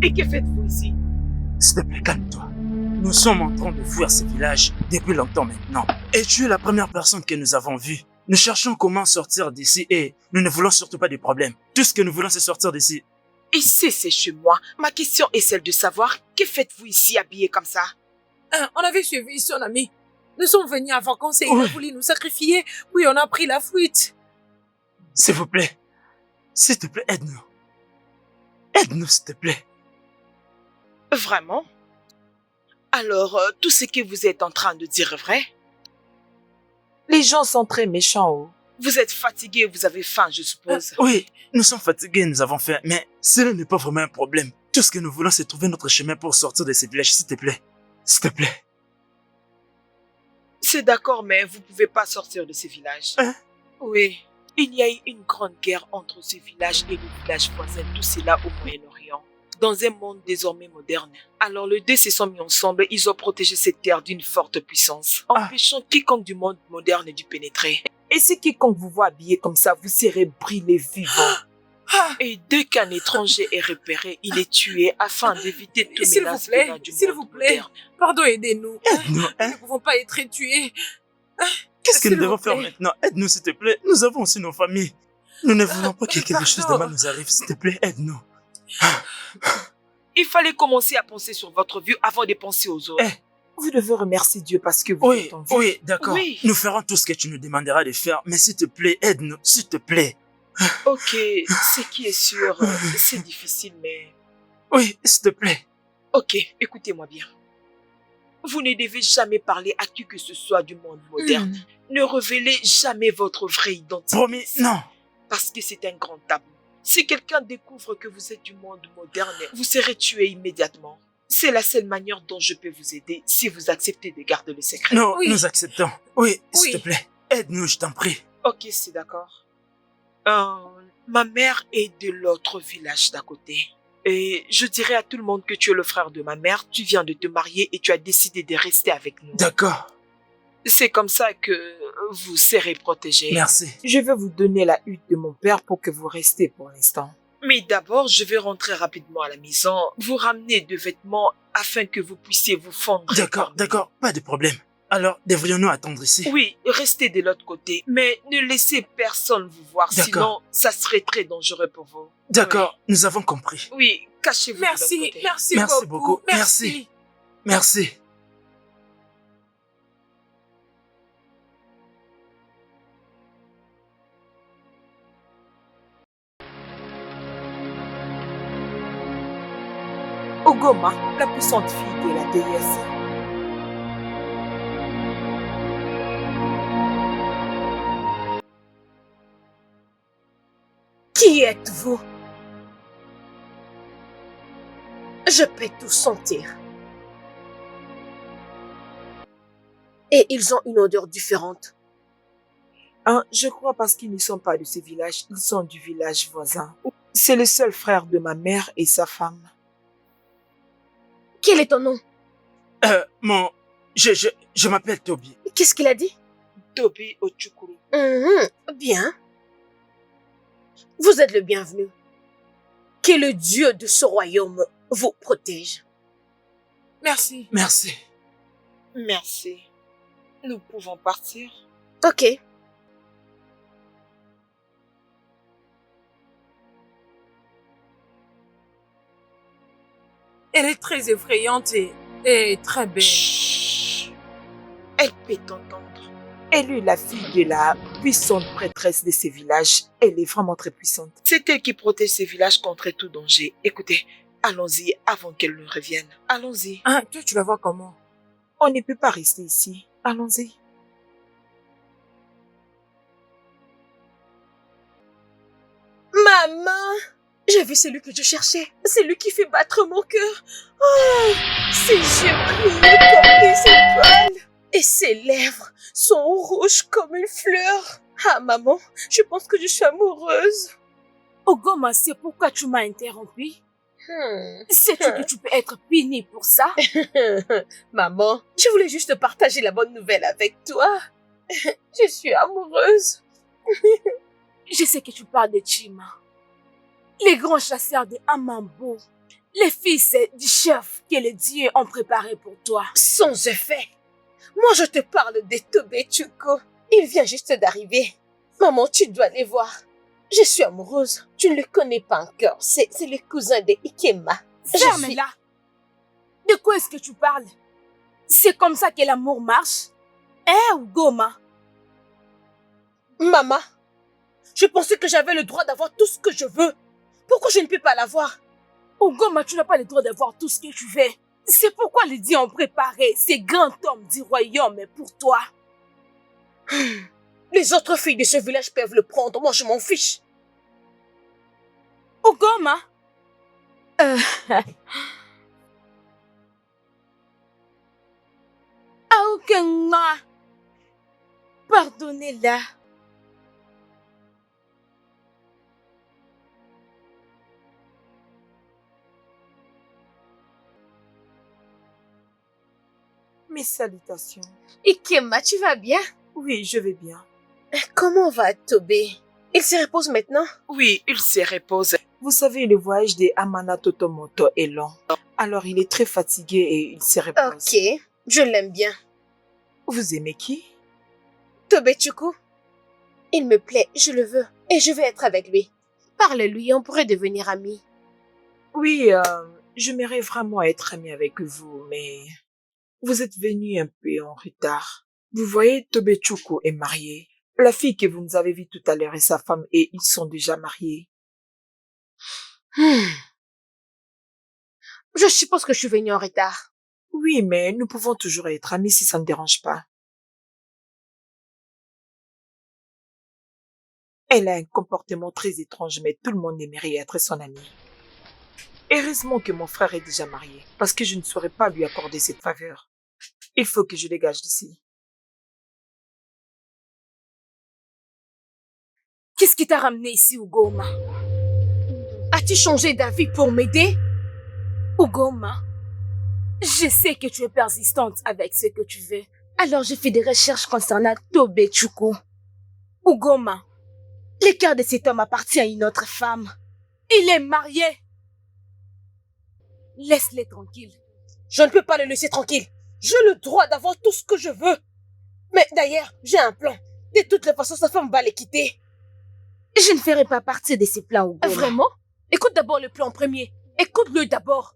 Et que faites-vous ici? S'il te plaît, calme-toi. Nous sommes en train de fuir ce village depuis longtemps maintenant. Et tu es la première personne que nous avons vue. Nous cherchons comment sortir d'ici et nous ne voulons surtout pas de problème. Tout ce que nous voulons, c'est sortir d'ici. Ici, c'est chez moi. Ma question est celle de savoir, que faites-vous ici habillé comme ça? On avait suivi son ami. Nous sommes venus en vacances et il a voulu nous sacrifier. Puis on a pris la fuite. S'il vous plaît. S'il te plaît, aide-nous. Aide-nous, s'il te plaît. Vraiment? Alors, tout ce que vous êtes en train de dire est vrai? Les gens sont très méchants. Oh. Vous êtes fatigué, vous avez faim, je suppose. Oui, nous sommes fatigués, nous avons faim, mais cela n'est pas vraiment un problème. Tout ce que nous voulons, c'est trouver notre chemin pour sortir de ces villages, s'il te plaît. S'il te plaît. C'est d'accord, mais vous pouvez pas sortir de ces villages. Hein? Oui. Il y a eu une grande guerre entre ces villages et le village voisin, tout cela au Moyen-Orient. Dans un monde désormais moderne. Alors les deux se sont mis ensemble, ils ont protégé cette terre d'une forte puissance, empêchant quiconque du monde moderne d'y pénétrer. Et si quiconque vous voit habillé comme ça, vous serez brûlé vivant. Et dès qu'un étranger est repéré, il est tué afin d'éviter tout menace venant du monde moderne. Pardon, aidez-nous. Aide-nous, hein? Nous ne pouvons pas être tués. Qu'est-ce que nous devons faire maintenant? Aide-nous, s'il te plaît. Nous avons aussi nos familles. Nous ne voulons pas que quelque chose de mal nous arrive. S'il te plaît, aide-nous. Il fallait commencer à penser sur votre vie avant de penser aux autres. Vous devez remercier Dieu parce que vous êtes en vie. Oui, d'accord. Oui. Nous ferons tout ce que tu nous demanderas de faire, mais s'il te plaît, aide-nous, s'il te plaît. Ok, ce qui est sûr, c'est difficile, mais... Oui, s'il te plaît. Ok, écoutez-moi bien. Vous ne devez jamais parler à qui que ce soit du monde moderne. Ne révélez jamais votre vraie identité. Promis, non. Parce que c'est un grand tabou. Si quelqu'un découvre que vous êtes du monde moderne, vous serez tué immédiatement. C'est la seule manière dont je peux vous aider si vous acceptez de garder le secret. Non, nous acceptons. Oui, s'il te plaît. Aide-nous, je t'en prie. Ok, c'est d'accord. Ma mère est de l'autre village d'à côté. Et je dirais à tout le monde que tu es le frère de ma mère, tu viens de te marier et tu as décidé de rester avec nous. D'accord. C'est comme ça que vous serez protégés. Merci. Je vais vous donner la hutte de mon père pour que vous restez pour l'instant. Mais d'abord, je vais rentrer rapidement à la maison, vous ramener des vêtements afin que vous puissiez vous fondre. D'accord, d'accord, pas de problème. Alors, devrions-nous attendre ici? Oui, restez de l'autre côté, mais ne laissez personne vous voir, sinon ça serait très dangereux pour vous. D'accord, nous avons compris. Oui, cachez-vous de l'autre côté. Merci beaucoup. Merci. Merci. Ogoma, la puissante fille de la déesse. Qui êtes-vous? Je peux tout sentir. Et ils ont une odeur différente. Je crois parce qu'ils ne sont pas de ce village, ils sont du village voisin. C'est le seul frère de ma mère et sa femme. Quel est ton nom? Je m'appelle Toby. Qu'est-ce qu'il a dit? Toby Ochukuru. Bien. Vous êtes le bienvenu. Que le Dieu de ce royaume vous protège. Merci. Merci. Merci. Nous pouvons partir. Ok. Elle est très effrayante et très belle. Chut. Elle peut t'entendre. Elle est la fille de la puissante prêtresse de ces villages. Elle est vraiment très puissante. C'est elle qui protège ces villages contre tout danger. Écoutez, allons-y avant qu'elle ne revienne. Allons-y. Toi, tu la vois comment? On ne peut pas rester ici. Allons-y. Maman! J'ai vu celui que je cherchais. C'est lui qui fait battre mon cœur. Oh, ses yeux brillent comme des étoiles. Et ses lèvres sont rouges comme une fleur. Ah, maman, je pense que je suis amoureuse. Ogoma, c'est pourquoi tu m'as interrompu? Sais-tu que tu peux être puni pour ça? Maman, je voulais juste partager la bonne nouvelle avec toi. Je suis amoureuse. Je sais que tu parles de Chima, les grands chasseurs de Amambo. Les fils du chef que les dieux ont préparé pour toi. Sans effet. Moi, je te parle de Tobetchuko. Il vient juste d'arriver. Maman, tu dois les voir. Je suis amoureuse. Tu ne le connais pas encore. C'est le cousin de Ikema. Ferme-la. De quoi est-ce que tu parles? C'est comme ça que l'amour marche? Ugoma? Maman, je pensais que j'avais le droit d'avoir tout ce que je veux. Pourquoi je ne peux pas l'avoir? Ugoma, tu n'as pas le droit d'avoir tout ce que tu veux. C'est pourquoi les dieux ont préparé ces grands hommes du royaume pour toi. Les autres filles de ce village peuvent le prendre. Moi, je m'en fiche. Ugoma? Aokema, pardonnez-la. Mes salutations. Ikema, tu vas bien? Oui, je vais bien. Comment va Tobé? Il se repose maintenant? Oui, il se repose. Vous savez, le voyage de Amana Totomoto est long. Alors, il est très fatigué et il se repose. Ok, je l'aime bien. Vous aimez qui? Tobetchuko. Il me plaît, je le veux. Et je vais être avec lui. Parle-lui, on pourrait devenir amis. Oui, j'aimerais vraiment être amie avec vous, mais vous êtes venu un peu en retard. Vous voyez, Tobetchuko est marié. La fille que vous nous avez vue tout à l'heure est sa femme et ils sont déjà mariés. Je suppose que je suis venue en retard. Oui, mais nous pouvons toujours être amis si ça ne dérange pas. Elle a un comportement très étrange, mais tout le monde aimerait être son amie. Heureusement que mon frère est déjà marié, parce que je ne saurais pas lui accorder cette faveur. Il faut que je dégage d'ici. Qu'est-ce qui t'a ramené ici, Ugoma? As-tu changé d'avis pour m'aider? Ugoma, je sais que tu es persistante avec ce que tu veux. Alors je fais des recherches concernant Tobetchuko. Ugoma, Le cœur de cet homme appartient à une autre femme. il est marié. Laisse-les tranquilles. Je ne peux pas le laisser tranquille. J'ai le droit d'avoir tout ce que je veux. Mais d'ailleurs, j'ai un plan. De toutes les façons, sa femme va les quitter. Je ne ferai pas partie de ces plans, Ugoma. Vraiment? Écoute d'abord le plan en premier. Écoute-le d'abord.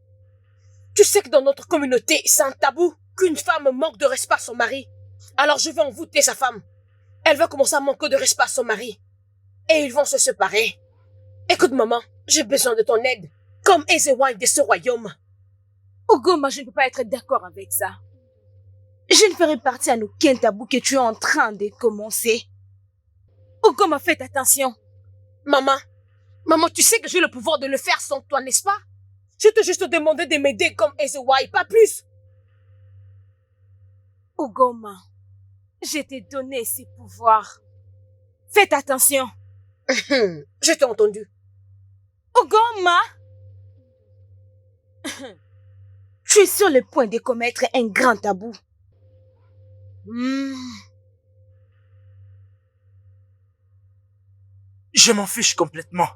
Tu sais que dans notre communauté, c'est un tabou qu'une femme manque de respect à son mari. Alors je vais envoûter sa femme. Elle va commencer à manquer de respect à son mari. Et ils vont se séparer. Écoute maman, j'ai besoin de ton aide. Comme Ezewine de ce royaume. Ugoma, je ne peux pas être d'accord avec ça. Je ne ferai partie à aucun tabou que tu es en train de commencer. Ugoma, faites attention. Maman, tu sais que j'ai le pouvoir de le faire sans toi, n'est-ce pas? Je t'ai juste demandé de m'aider comme Ezewine, pas plus. Ugoma, je t'ai donné ces pouvoirs. Faites attention. Je t'ai entendu. Ugoma, tu es sur le point de commettre un grand tabou. Je m'en fiche complètement.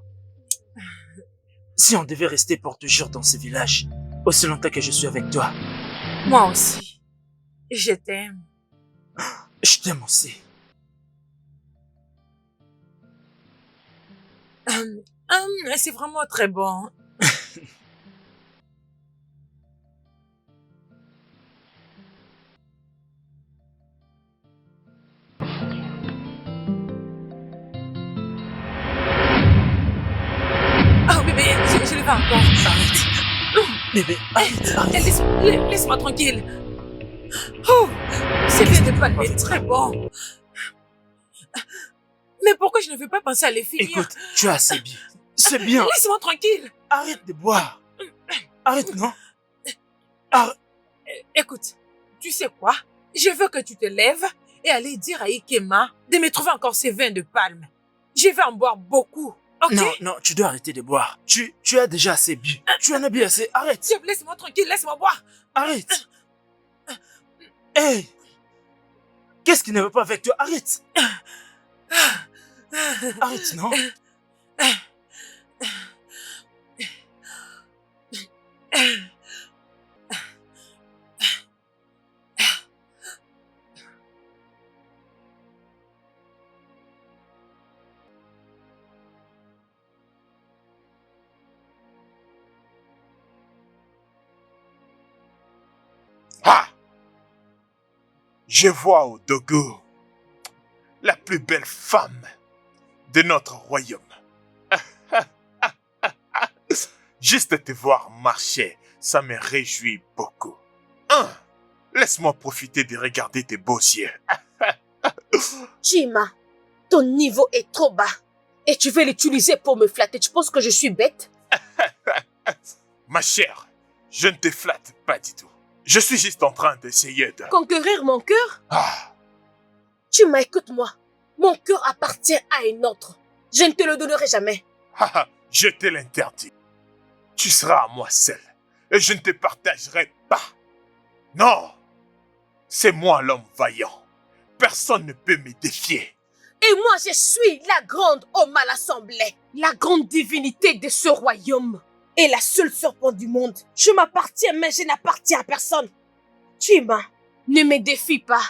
Si on devait rester pour toujours dans ce village, aussi longtemps que je suis avec toi. Moi aussi. Je t'aime. Je t'aime aussi. C'est vraiment très bon. Oh bébé, je le fais encore. Arrête. Bébé, arrête. Laisse-moi tranquille. Oh, c'est bien de palme est très bon. Mais pourquoi je ne veux pas penser à les finir? Écoute, tu as assez bu. C'est bien. Laisse-moi tranquille. Arrête de boire. Arrête, non? Arrête. Écoute, tu sais quoi? Je veux que tu te lèves et aller dire à Ikema de me trouver encore ces vins de palme. Je vais en boire beaucoup, ok? Non, tu dois arrêter de boire. Tu as déjà assez bu. Tu en as bu assez. Arrête. Laisse-moi tranquille, laisse-moi boire. Arrête. Hey! Qu'est-ce qui ne va pas avec toi? Arrête. Arrête, non? Ah! Je vois au Dogo la plus belle femme de notre royaume. Juste te voir marcher, ça me réjouit beaucoup. Laisse-moi profiter de regarder tes beaux yeux. Chima, ton niveau est trop bas. Et tu veux l'utiliser pour me flatter. Tu penses que je suis bête? Ma chère, je ne te flatte pas du tout. Je suis juste en train d'essayer de... Conquérir mon cœur? Ah, Chima, écoute-moi. Mon cœur appartient à un autre. Je ne te le donnerai jamais. je te l'interdis. Tu seras à moi seul et je ne te partagerai pas. Non, c'est moi l'homme vaillant. Personne ne peut me défier. Et moi, je suis la grande homme à l'assemblée. La grande divinité de ce royaume. Et la seule serpent du monde. Je m'appartiens, mais je n'appartiens à personne. Chima, ne me défie pas.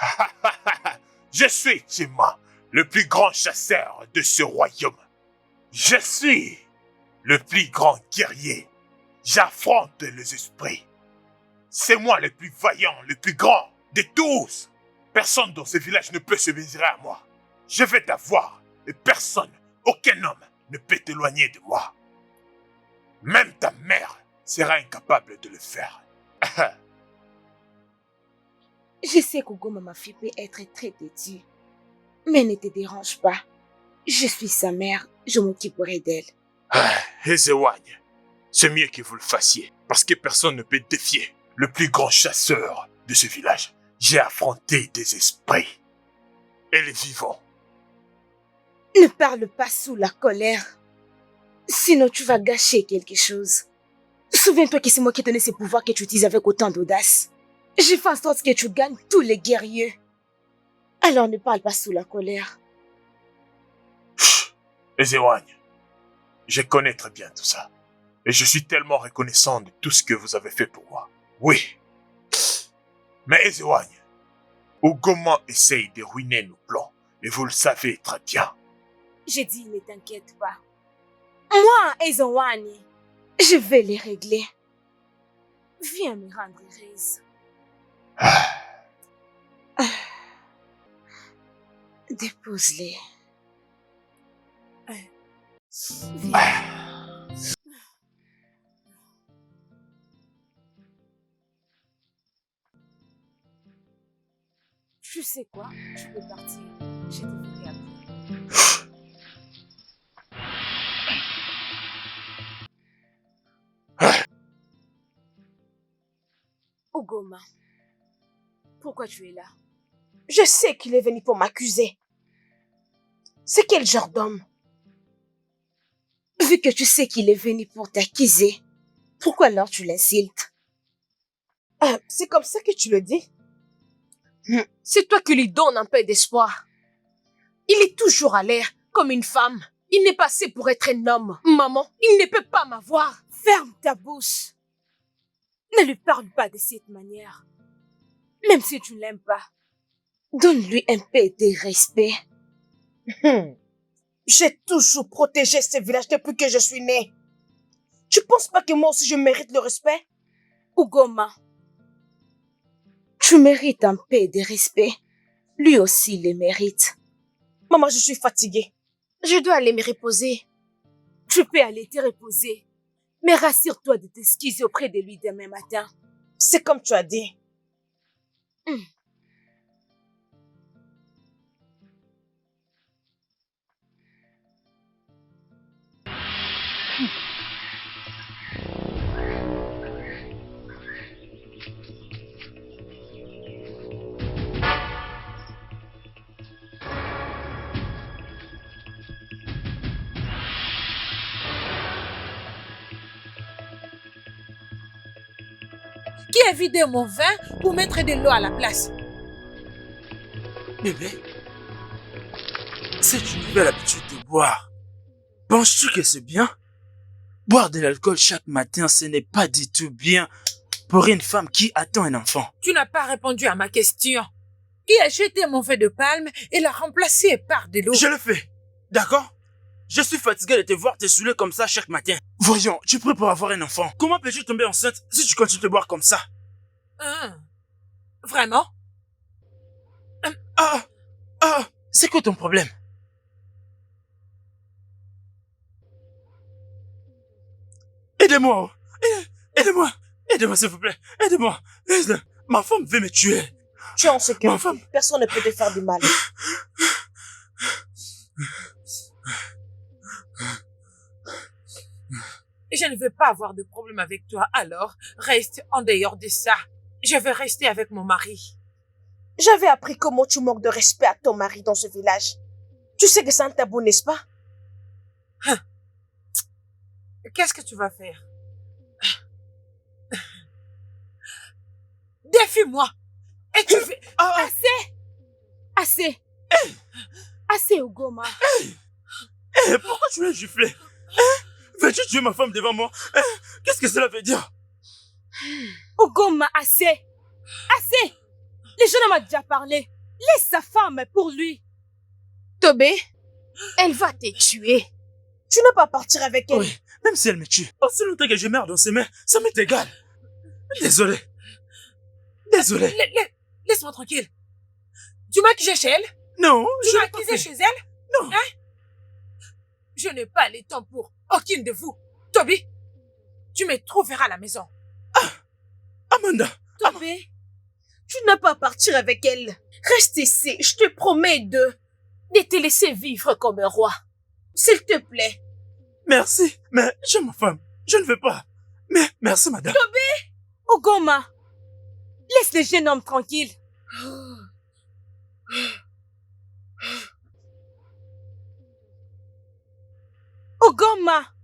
Je suis Chima, le plus grand chasseur de ce royaume. Je suis le plus grand guerrier. J'affronte les esprits. C'est moi le plus vaillant, le plus grand de tous. Personne dans ce village ne peut se mesurer à moi. Je vais t'avoir et personne, aucun homme ne peut t'éloigner de moi. Même ta mère sera incapable de le faire. Je sais qu'Ogoma, ma fille, peut être très têtue. Mais ne te dérange pas. Je suis sa mère, je m'occuperai d'elle. Ezewagne, c'est mieux que vous le fassiez, parce que personne ne peut défier le plus grand chasseur de ce village. J'ai affronté des esprits et les vivants. Ne parle pas sous la colère. Sinon, tu vas gâcher quelque chose. Souviens-toi que c'est moi qui te donné ces pouvoirs que tu utilises avec autant d'audace. J'ai fait en sorte que tu gagnes tous les guerriers. Alors ne parle pas sous la colère. Chut, Ezewagne, je connais très bien tout ça. Et je suis tellement reconnaissant de tout ce que vous avez fait pour moi. Oui. Mais Ezewagne, Ogoma essaye de ruiner nos plans. Et vous le savez très bien. J'ai dit, ne t'inquiète pas. Moi, Ezewani, je vais les régler. Viens me rendre heureuse. Dépose-les. Viens. Tu sais quoi? Tu peux partir. Je te verrai après. Ogoma, pourquoi tu es là? Je sais qu'il est venu pour m'accuser. C'est quel genre d'homme? Vu que tu sais qu'il est venu pour t'accuser, pourquoi alors tu l'insultes? C'est comme ça que tu le dis? C'est toi qui lui donnes un peu d'espoir. Il est toujours à l'air comme une femme. Il n'est pas assez pour être un homme. Maman, il ne peut pas m'avoir. Ferme ta bouche. Ne lui parle pas de cette manière. Même si tu ne l'aimes pas. Donne-lui un peu de respect. J'ai toujours protégé ce village depuis que je suis née. Tu penses pas que moi aussi je mérite le respect? Ogoma, tu mérites un peu de respect. Lui aussi le mérite. Maman, je suis fatiguée. Je dois aller me reposer. Tu peux aller te reposer. Mais rassure-toi de t'excuser auprès de lui demain matin. C'est comme tu as dit. Qui a vidé mon vin pour mettre de l'eau à la place? Bébé, c'est une nouvelle habitude de boire. Penses-tu que c'est bien? Boire de l'alcool chaque matin, ce n'est pas du tout bien pour une femme qui attend un enfant. Tu n'as pas répondu à ma question. Qui a jeté mon feu de palme et l'a remplacé par de l'eau? Je le fais, d'accord? Je suis fatigué de te voir te saouler comme ça chaque matin. Voyons, tu es prêt pour avoir un enfant. Comment peux-tu tomber enceinte si tu continues de boire comme ça? Vraiment? C'est quoi ton problème? Aidez-moi, aidez-moi, aidez-moi s'il vous plaît, aidez-moi. Ma femme veut me tuer. Tu es en sécurité. Ma femme. Personne ne peut te faire du mal. Je ne veux pas avoir de problème avec toi, alors reste en dehors de ça. Je veux rester avec mon mari. J'avais appris comment tu manques de respect à ton mari dans ce village. Tu sais que c'est un tabou, n'est-ce pas? Qu'est-ce que tu vas faire? Défie-moi! Et tu fais... Assez! Assez, Ugoma. Pourquoi tu l'as giflé? Veux-tu tuer ma femme devant moi? Qu'est-ce que cela veut dire? Ugoma, assez! Assez! Le jeune homme a déjà parlé. Laisse sa femme pour lui. Tobé, elle va te tuer. Tu n'as pas partir avec elle. Oui, même si elle me tue. Aussi longtemps que je meurs dans ses mains, ça m'est égal. Désolé. Désolé. Laisse-moi tranquille. Tu m'as accusé chez elle? Non, Tu je m'as l'ai pas accusé fait. chez elle? Non. Je n'ai pas le temps pour aucune de vous. Toby, tu me trouveras à la maison. Amanda. Tobé, tu n'as pas partir avec elle. Reste ici, je te promets de te laisser vivre comme un roi. S'il te plaît. Merci, mais j'aime ma femme. Je ne veux pas. Mais merci, madame. Ugoma, laisse le jeune homme tranquille. Ugoma!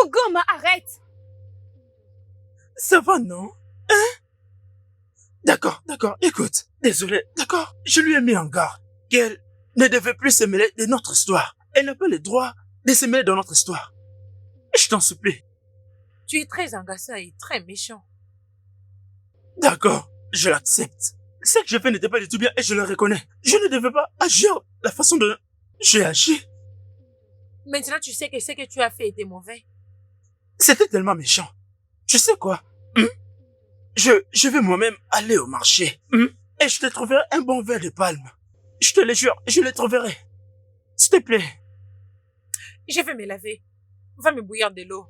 Ugoma, arrête! Ça va, non? Hein? D'accord, écoute. Désolé, d'accord. Je lui ai mis en garde qu'elle ne devait plus se mêler de notre histoire. Elle n'a pas le droit de se mêler dans notre histoire. Je t'en supplie. Tu es très agaçant et très méchant. D'accord, je l'accepte. Ce que j'ai fait n'était pas du tout bien et je le reconnais. Je ne devais pas agir la façon dont j'ai agi. Maintenant, tu sais que ce que tu as fait était mauvais. C'était tellement méchant. Tu sais quoi? Je vais moi-même aller au marché. Et je te trouverai un bon verre de palme. Je te le jure, je le trouverai. S'il te plaît. Je vais me laver. Va me bouillir de l'eau.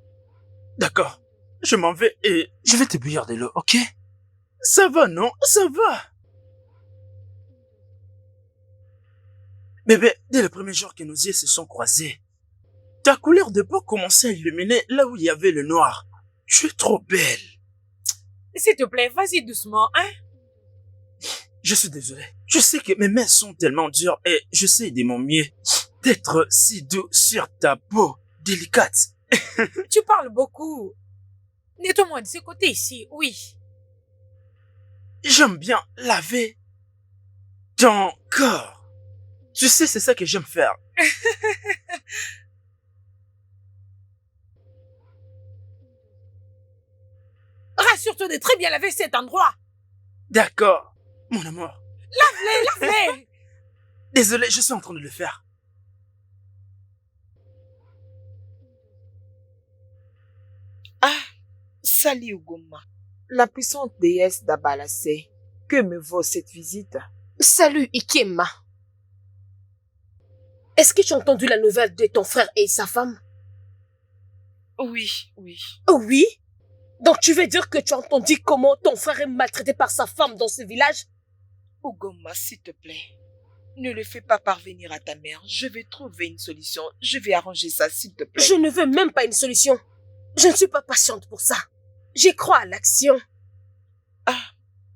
D'accord. Je m'en vais et je vais te bouillir de l'eau, ok? Ça va, non? Ça va. Bébé, dès le premier jour que nos yeux se sont croisés, ta couleur de peau commençait à illuminer là où il y avait le noir. Tu es trop belle. S'il te plaît, vas-y doucement, hein? Je suis désolé. Je sais que mes mains sont tellement dures et j'essaie de mon mieux d'être si doux sur ta peau délicate. Tu parles beaucoup. Nettoie-moi de ce côté ici, oui. J'aime bien laver ton corps. Tu sais, c'est ça que j'aime faire. Rassure-toi de très bien laver cet endroit. D'accord, mon amour. Lave-les. Désolé, je suis en train de le faire. Salut Ugoma. La puissante déesse d'Abalacé. Que me vaut cette visite? Salut, Ikema. Est-ce que tu as entendu la nouvelle de ton frère et sa femme? Oui. Oh oui? Donc tu veux dire que tu as entendu comment ton frère est maltraité par sa femme dans ce village? Ugoma, s'il te plaît. Ne le fais pas parvenir à ta mère. Je vais trouver une solution. Je vais arranger ça, s'il te plaît. Je ne veux même pas une solution. Je ne suis pas patiente pour ça. Je crois à l'action.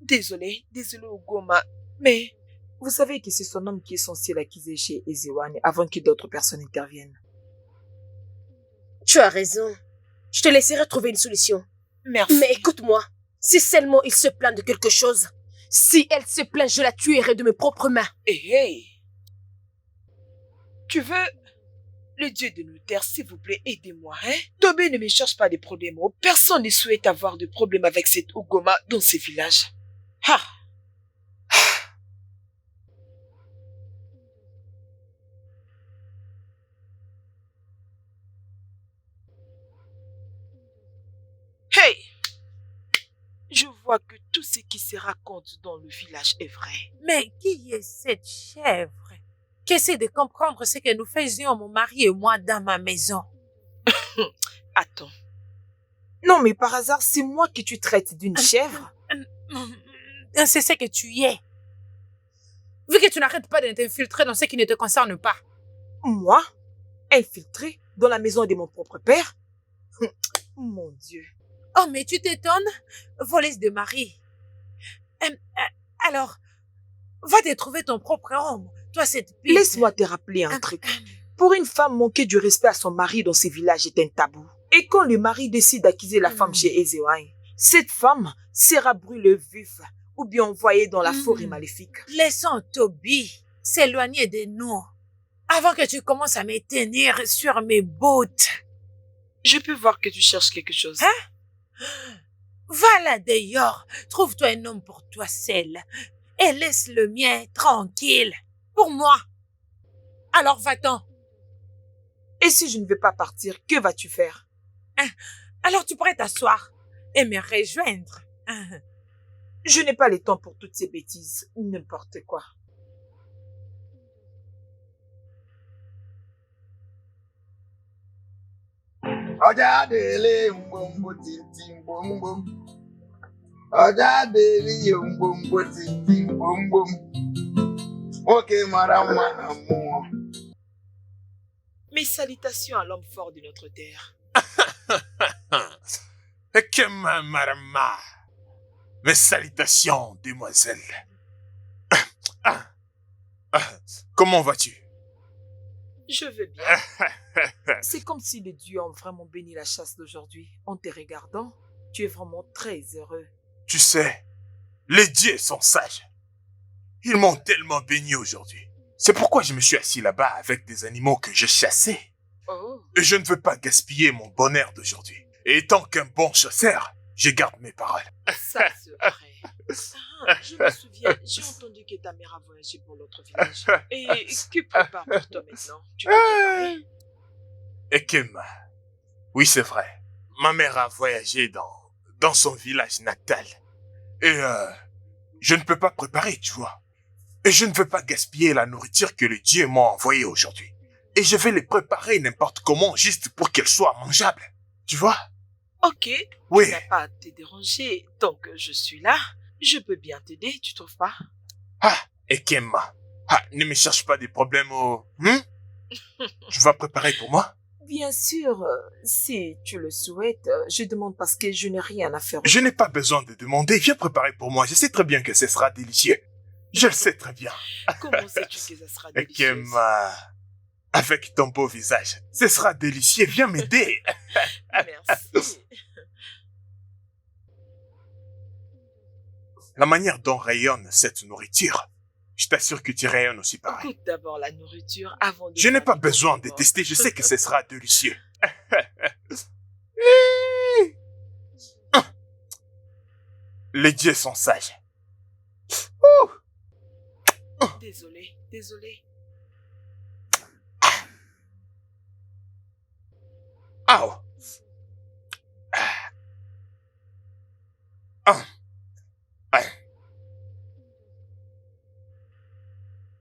Désolé Ugoma. Mais vous savez que c'est son homme qui est censé l'accuser chez Ezewan avant que d'autres personnes interviennent. Tu as raison. Je te laisserai trouver une solution. Merci. Mais écoute-moi. Si seulement il se plaint de quelque chose, si elle se plaint, je la tuerai de mes propres mains. Hey. Tu veux Le dieu de nos terres, s'il vous plaît, aidez-moi, hein? Tobé ne me cherche pas des problèmes. Oh. Personne ne souhaite avoir de problème avec cette Ogoma dans ces villages. Ah! Hey! Je vois que tout ce qui se raconte dans le village est vrai. Mais qui est cette chèvre qui essaie de comprendre ce que nous faisions, mon mari et moi, dans ma maison? Attends. Non, mais par hasard, c'est moi que tu traites d'une chèvre? C'est ce que tu es. Vu que tu n'arrêtes pas de t'infiltrer dans ce qui ne te concerne pas. Moi? Infiltrée dans la maison de mon propre père? Mon Dieu. Oh, mais tu t'étonnes? Voleuse de mari. Alors, va te trouver ton propre homme. Toi, cette pute. Laisse-moi te rappeler un truc. Pour une femme, manquer du respect à son mari dans ces villages est un tabou. Et quand le mari décide d'acquiser la femme chez Ezewai, cette femme sera brûlée vif ou bien envoyée dans la forêt maléfique. Laissons Toby s'éloigner de nous avant que tu commences à me tenir sur mes bottes. Je peux voir que tu cherches quelque chose. Hein? Va là d'ailleurs, trouve-toi un homme pour toi seul et laisse le mien tranquille pour moi. Alors va-t'en. Et si je ne veux pas partir, que vas-tu faire? Alors tu pourrais t'asseoir et me rejoindre. Je n'ai pas le temps pour toutes ces bêtises, n'importe quoi. Ọjà délé ngbòǹgbò tìǹtì ngbòǹgbòm. Ọjà délé ngbòǹgbò tìǹtì ngbòǹgbòm. Nwoke mara mma na mmụọ. Mes salutations à l'homme fort de notre terre. Ekema Marama. Mes salutations, demoiselle. Comment vas-tu? Je veux bien. C'est comme si les dieux ont vraiment béni la chasse d'aujourd'hui. En te regardant, tu es vraiment très heureux. Tu sais, les dieux sont sages. Ils m'ont tellement béni aujourd'hui. C'est pourquoi je me suis assis là-bas avec des animaux que je chassais. Oh. Et je ne veux pas gaspiller mon bonheur d'aujourd'hui. Et étant qu'un bon chasseur, je garde mes paroles. Ça c'est vrai. Je me souviens, j'ai entendu que ta mère a voyagé pour l'autre village. Et que prépare pour toi maintenant? Tu peux préparer? Ekem, oui c'est vrai. Ma mère a voyagé dans son village natal. Et je ne peux pas préparer, tu vois. Et je ne veux pas gaspiller la nourriture que les dieux m'ont envoyée aujourd'hui. Et je vais les préparer n'importe comment juste pour qu'elles soient mangeables. Tu vois? Ok. Oui. Tu n'as pas à te déranger. Tant que je suis là, je peux bien t'aider, tu trouves pas? Ah, Ekema. Ah, ne me cherche pas des problèmes Tu vas préparer pour moi? Bien sûr, si tu le souhaites, je demande parce que je n'ai rien à faire. Je n'ai pas besoin de demander. Viens préparer pour moi. Je sais très bien que ce sera délicieux. Je le sais très bien. Comment sais-tu que ça sera délicieux? Ekema, avec ton beau visage, ce sera délicieux. Viens m'aider. Merci. La manière dont rayonne cette nourriture, je t'assure que tu rayonnes aussi pareil. Goûte d'abord la nourriture avant de... Je n'ai pas faire des besoin de efforts. tester. Je sais que ce sera délicieux. Les dieux sont sages. Désolé, désolé. Oh. Ah. Ah.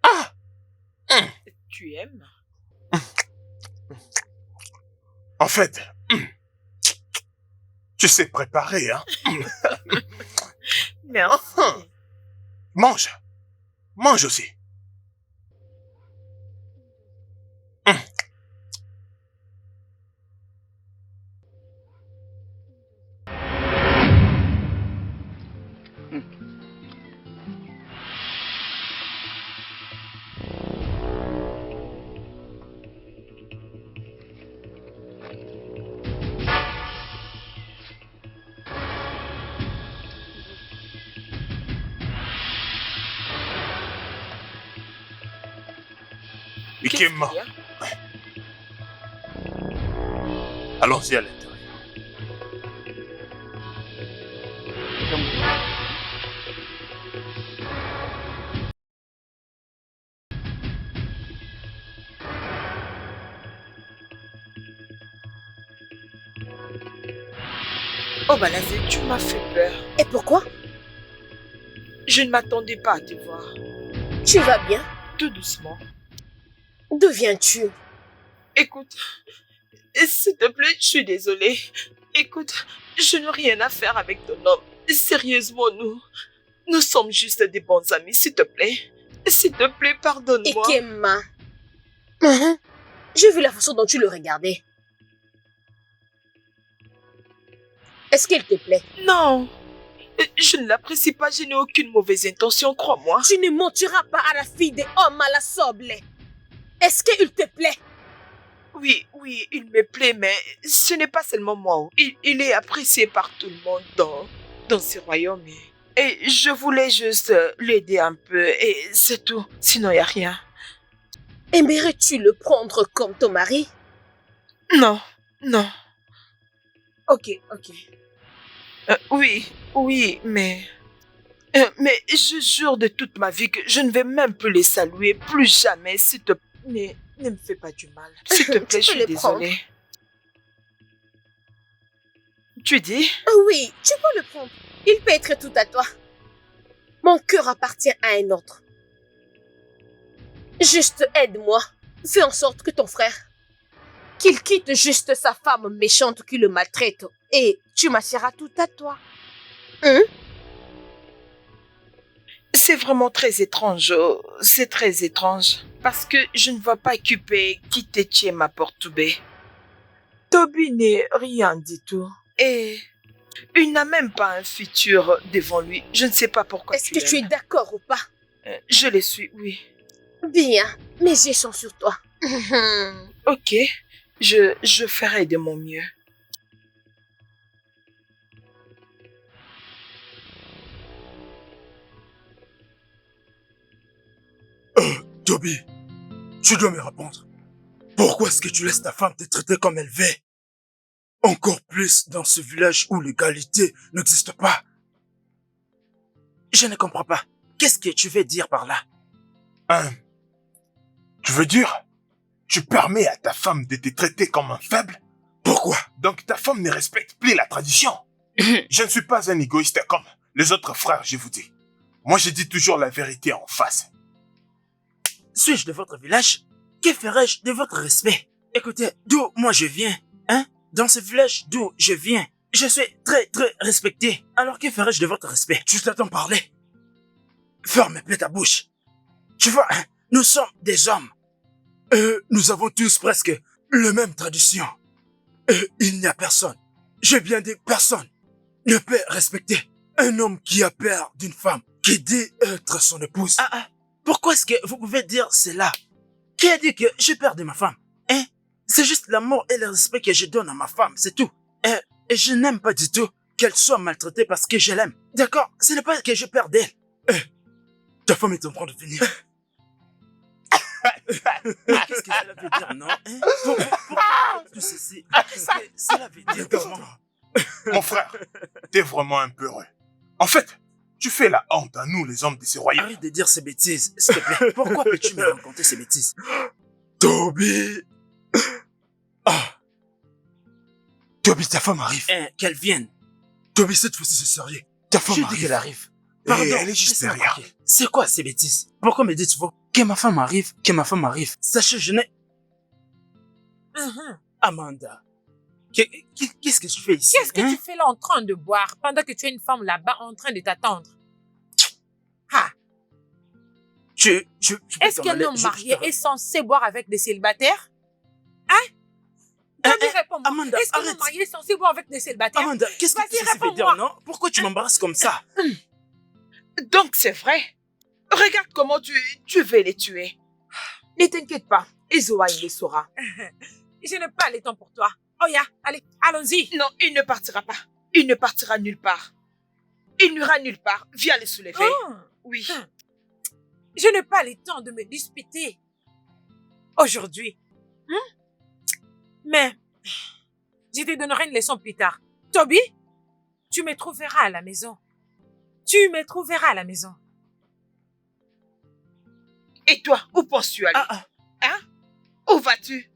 Ah. Tu aimes? En fait, tu sais préparer, hein? Merci. Mange. Mange aussi. Qu'est-ce qu'il Ikema, y a? Allons-y à l'intérieur. Oh Balazé, tu m'as fait peur. Et pourquoi? Je ne m'attendais pas à te voir. Tu vas bien? Tout doucement. D'où viens-tu? Écoute, s'il te plaît, je suis désolée. Écoute, je n'ai rien à faire avec ton homme. Sérieusement, nous sommes juste des bons amis, s'il te plaît. S'il te plaît, pardonne-moi. Ekema. J'ai vu la façon dont tu le regardais. Est-ce qu'il te plaît? Non, je ne l'apprécie pas, je n'ai aucune mauvaise intention, crois-moi. Tu ne mentiras pas à la fille des hommes à la soble. Est-ce qu'il te plaît? Oui, il me plaît, mais ce n'est pas seulement moi. Il est apprécié par tout le monde dans ce royaume. Et je voulais juste l'aider un peu, et c'est tout. Sinon, il n'y a rien. Aimerais-tu le prendre comme ton mari? Non. Ok. Oui, mais je jure de toute ma vie que je ne vais même plus les saluer, plus jamais. S'il te plaît, ne me fais pas du mal. S'il te plaît, je suis désolée. Tu dis? Oui, tu peux le prendre. Il peut être tout à toi. Mon cœur appartient à un autre. Juste aide-moi. Fais en sorte que ton frère, qu'il quitte juste sa femme méchante qui le maltraite et tu m'assieras tout à toi. C'est vraiment très étrange. C'est très étrange. Parce que je ne vois pas Cupé quitter Chiema Portube. Toby n'est rien du tout. Et il n'a même pas un futur devant lui. Je ne sais pas pourquoi Est-ce que tu es d'accord ou pas? Je le suis, oui. Bien, mes yeux sont sur toi. Ok, je ferai de mon mieux. Toby, tu dois me répondre. Pourquoi est-ce que tu laisses ta femme te traiter comme elle veut? Encore plus dans ce village où l'égalité n'existe pas. Je ne comprends pas. Qu'est-ce que tu veux dire par là? Tu veux dire, tu permets à ta femme de te traiter comme un faible? Pourquoi? Donc ta femme ne respecte plus la tradition. Je ne suis pas un égoïste comme les autres frères, je vous dis. Moi, je dis toujours la vérité en face. Suis-je de votre village? Que ferais-je de votre respect? Écoutez, d'où moi je viens, dans ce village d'où je viens, je suis très respecté. Alors que ferais-je de votre respect? Tu t'attends parler? Ferme bien ta bouche. Tu vois, nous sommes des hommes. Nous avons tous presque la même tradition. Il n'y a personne, je bien dit personne, ne peut respecter un homme qui a peur d'une femme, qui dit être son épouse. Pourquoi est-ce que vous pouvez dire cela? Qui a dit que j'ai peur de ma femme? C'est juste l'amour et le respect que je donne à ma femme, c'est tout. Et je n'aime pas du tout qu'elle soit maltraitée parce que je l'aime. D'accord? Ce n'est pas que j'ai peur d'elle. Ta femme est en train de venir. Qu'est-ce que cela veut dire, non? Pourquoi tout ceci? Qu'est-ce que cela veut dire, comment? Mon frère, t'es vraiment un peu heureux. En fait, tu fais la honte à nous, les hommes de ce royaume. Arrête de dire ces bêtises, s'il te plaît. Pourquoi peux-tu me raconter ces bêtises? Toby! Toby, ta femme arrive. Qu'elle vienne. Toby, cette fois-ci, c'est sérieux. Ta femme arrive. Qu'elle arrive. Pardon, elle est juste derrière. C'est quoi ces bêtises? Pourquoi me dites-vous que ma femme arrive, Sachez, je n'ai... Amanda, qu'est-ce que tu fais ici? Qu'est-ce que tu fais là en train de boire pendant que tu as une femme là-bas en train de t'attendre? Est-ce qu'un homme marié est censé boire avec des célibataires? Réponds-moi. Amanda, est-ce qu'un homme marié est censé boire avec des célibataires? Amanda, qu'est-ce que tu veux dire, non? Pourquoi tu m'embarrasses comme ça? Donc c'est vrai. Regarde comment tu veux les tuer. Ne t'inquiète pas, Izoa il les saura. Je n'ai pas le temps pour toi. Oya, allez, allons-y. Non, il ne partira pas. Il ne partira nulle part. Il n'ira nulle part. Viens les soulever. Oui. Je n'ai pas le temps de me disputer aujourd'hui. Mais Je te donnerai une leçon plus tard. Toby, tu me trouveras à la maison. Tu me trouveras à la maison. Et toi, où penses-tu aller? Hein? Où vas-tu?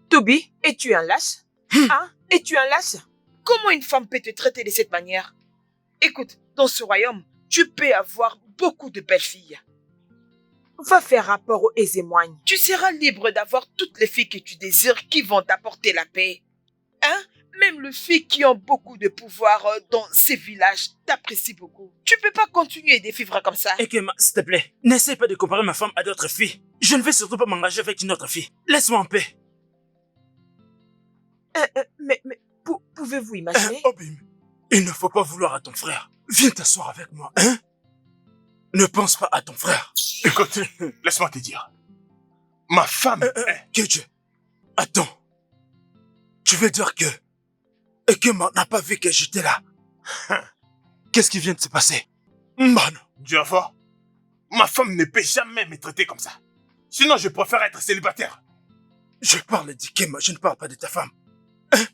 Toby, es-tu un lâche? Hein? Es-tu un lâche? Comment une femme peut te traiter de cette manière? Écoute, dans ce royaume, tu peux avoir beaucoup de belles filles. Va faire rapport aux émoignes. Tu seras libre d'avoir toutes les filles que tu désires qui vont t'apporter la paix. Hein? Même les filles qui ont beaucoup de pouvoir dans ces villages t'apprécient beaucoup. Tu peux pas continuer de vivre comme ça. Et s'il te plaît, n'essaie pas de comparer ma femme à d'autres filles. Je ne vais surtout pas m'engager avec une autre fille. Laisse-moi en paix. Mais pouvez-vous imaginer? Obim, il ne faut pas vouloir à ton frère. Viens t'asseoir avec moi, hein? Ne pense pas à ton frère. Écoute, laisse-moi te dire. Ma femme est... Kedje, attends. Tu veux dire que... Ekema n'a pas vu que j'étais là. Qu'est-ce qui vient de se passer? Mbano. Java, ma femme ne peut jamais me traiter comme ça. Sinon, je préfère être célibataire. Je parle d'Ikema, je ne parle pas de ta femme. Hein?